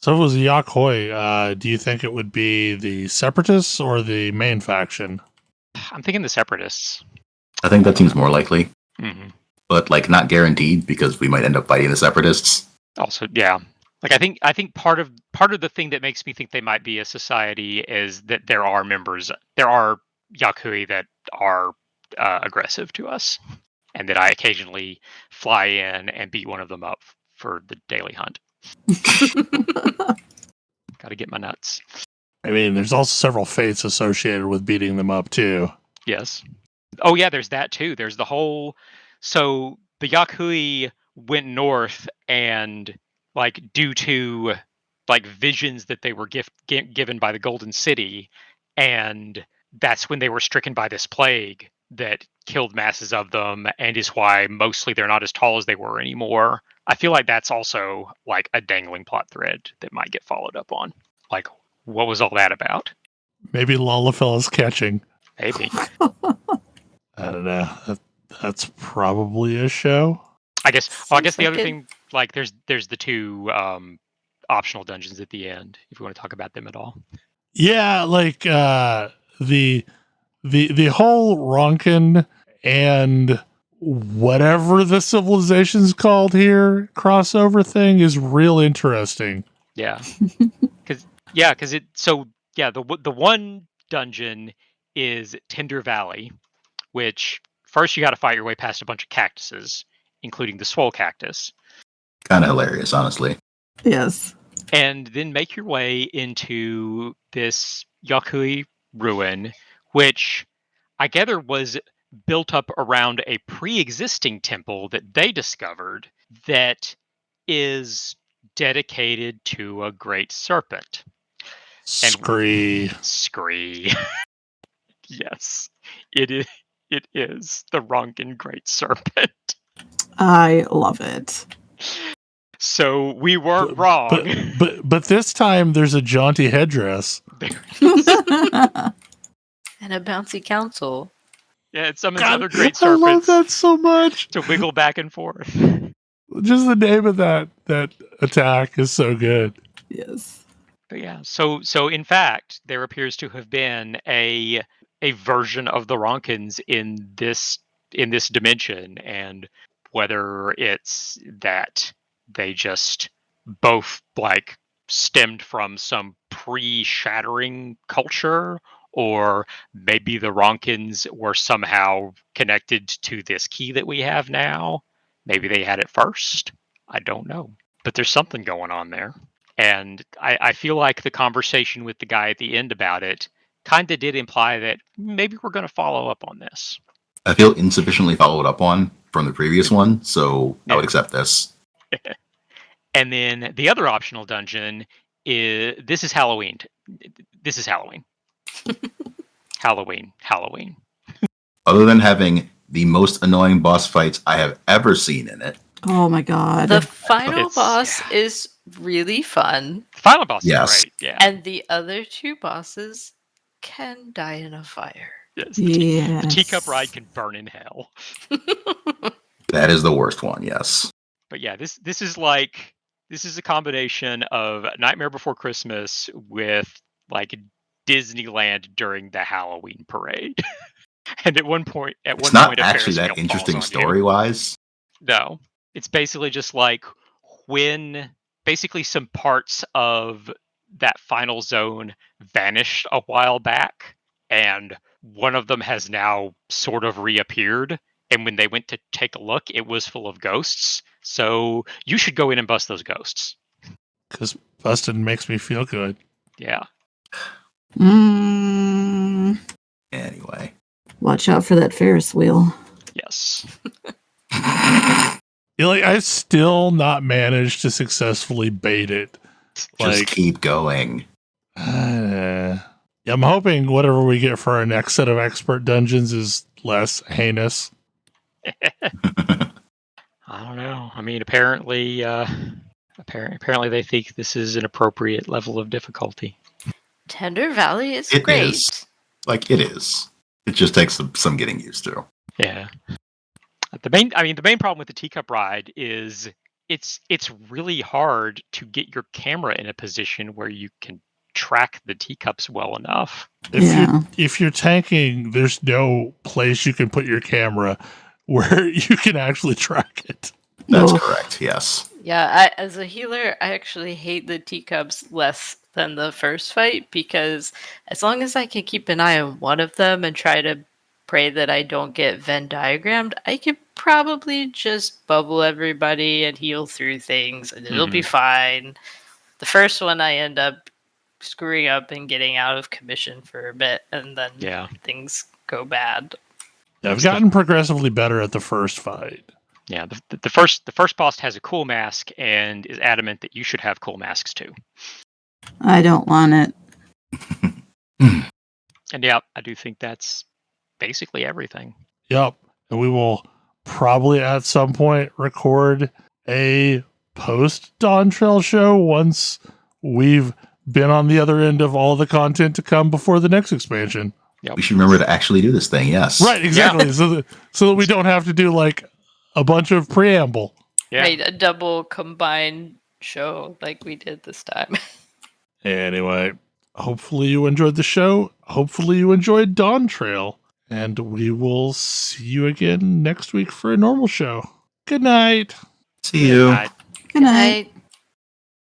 So if it was a Yakhoi, do you think it would be the Separatists or the main faction? I'm thinking the Separatists. I think that seems more likely. Mm-hmm. But not guaranteed, because we might end up fighting the Separatists. Also, yeah. I think part of the thing that makes me think they might be a society is that there are Yakhoi that are aggressive to us, and that I occasionally fly in and beat one of them up for the daily hunt. Got to get my nuts. I mean, there's also several fates associated with beating them up too. Yes. Oh yeah, there's that too. There's the whole. So the Yakhoi went north, and due to visions that they were given by the Golden City, and that's when they were stricken by this plague that killed masses of them, and is why mostly they're not as tall as they were anymore. I feel like that's also a dangling plot thread that might get followed up on. What was all that about? Maybe Lalafell is catching. Maybe. I don't know. That's probably a show. I guess. Well, I guess the other thing, there's the 2 optional dungeons at the end. If you want to talk about them at all. Yeah, the whole Ronkin and whatever the civilization's called here crossover thing is real interesting. Yeah, because the one dungeon is Tinder Valley, which first you got to fight your way past a bunch of cactuses, including the swole cactus. Kind of hilarious, honestly. Yes. And then make your way into this Yakhoi ruin, which I gather was built up around a pre-existing temple that they discovered that is dedicated to a great serpent. Scree. Yes, it is. It is the Ronkin Great Serpent. I love it. So we weren't wrong. But this time there's a jaunty headdress. And a bouncy council. Yeah, it summons other great serpents. I love that so much. To wiggle back and forth. Just the name of that attack is so good. Yes. But yeah, so in fact, there appears to have been a version of the Ronkins in this dimension, and whether it's that they just both stemmed from some pre-shattering culture, or maybe the Ronkins were somehow connected to this key that we have now. Maybe they had it first. I don't know. But there's something going on there. And I feel like the conversation with the guy at the end about it kind of did imply that maybe we're going to follow up on this. I feel insufficiently followed up on from the previous one, so I would accept this. And then the other optional dungeon is This is Halloween. Halloween. Other than having the most annoying boss fights I have ever seen in it. Oh my god. The final boss is really fun. The final boss is great, yeah. And the other 2 bosses can die in a fire. Yes, the teacup ride can burn in hell. That is the worst one, yes. But yeah, this is a combination of Nightmare Before Christmas with Disneyland during the Halloween parade. And at one point, it's not actually that interesting story-wise. No, it's basically just when basically some parts of that final zone vanished a while back, and one of them has now sort of reappeared, And when they went to take a look, it was full of ghosts. So you should go in and bust those ghosts. Because busting makes me feel good. Yeah. Anyway. Watch out for that Ferris wheel. Yes. I still not managed to successfully bait it. Just keep going. I'm hoping whatever we get for our next set of expert dungeons is less heinous. I don't know. I mean, apparently they think this is an appropriate level of difficulty. Tender Valley is It great. is. It is. It just takes some getting used to. Yeah. The main problem with the teacup ride is it's really hard to get your camera in a position where you can track the teacups well enough. If you're tanking, there's no place you can put your camera where you can actually track it. That's correct, yes. Yeah, as a healer, I actually hate the teacups less than the first fight, because as long as I can keep an eye on one of them and try to pray that I don't get Venn diagrammed, I could probably just bubble everybody and heal through things, and it'll be fine. The first one, I end up screwing up and getting out of commission for a bit, and then things go bad. Yeah, I've gotten progressively better at the first fight. Yeah, the first boss has a cool mask and is adamant that you should have cool masks too. I don't want it. And yeah, I do think that's basically everything. Yep. And we will probably at some point record a post Dawntrail show once we've been on the other end of all the content to come before the next expansion. Yep. We should remember to actually do this thing, yes. Right, exactly. Yeah. So that we don't have to do a bunch of preamble. Yeah. Right, a double combined show like we did this time. Anyway, hopefully you enjoyed the show. Hopefully you enjoyed Dawntrail. And we will see you again next week for a normal show. Good night. See you. Good night.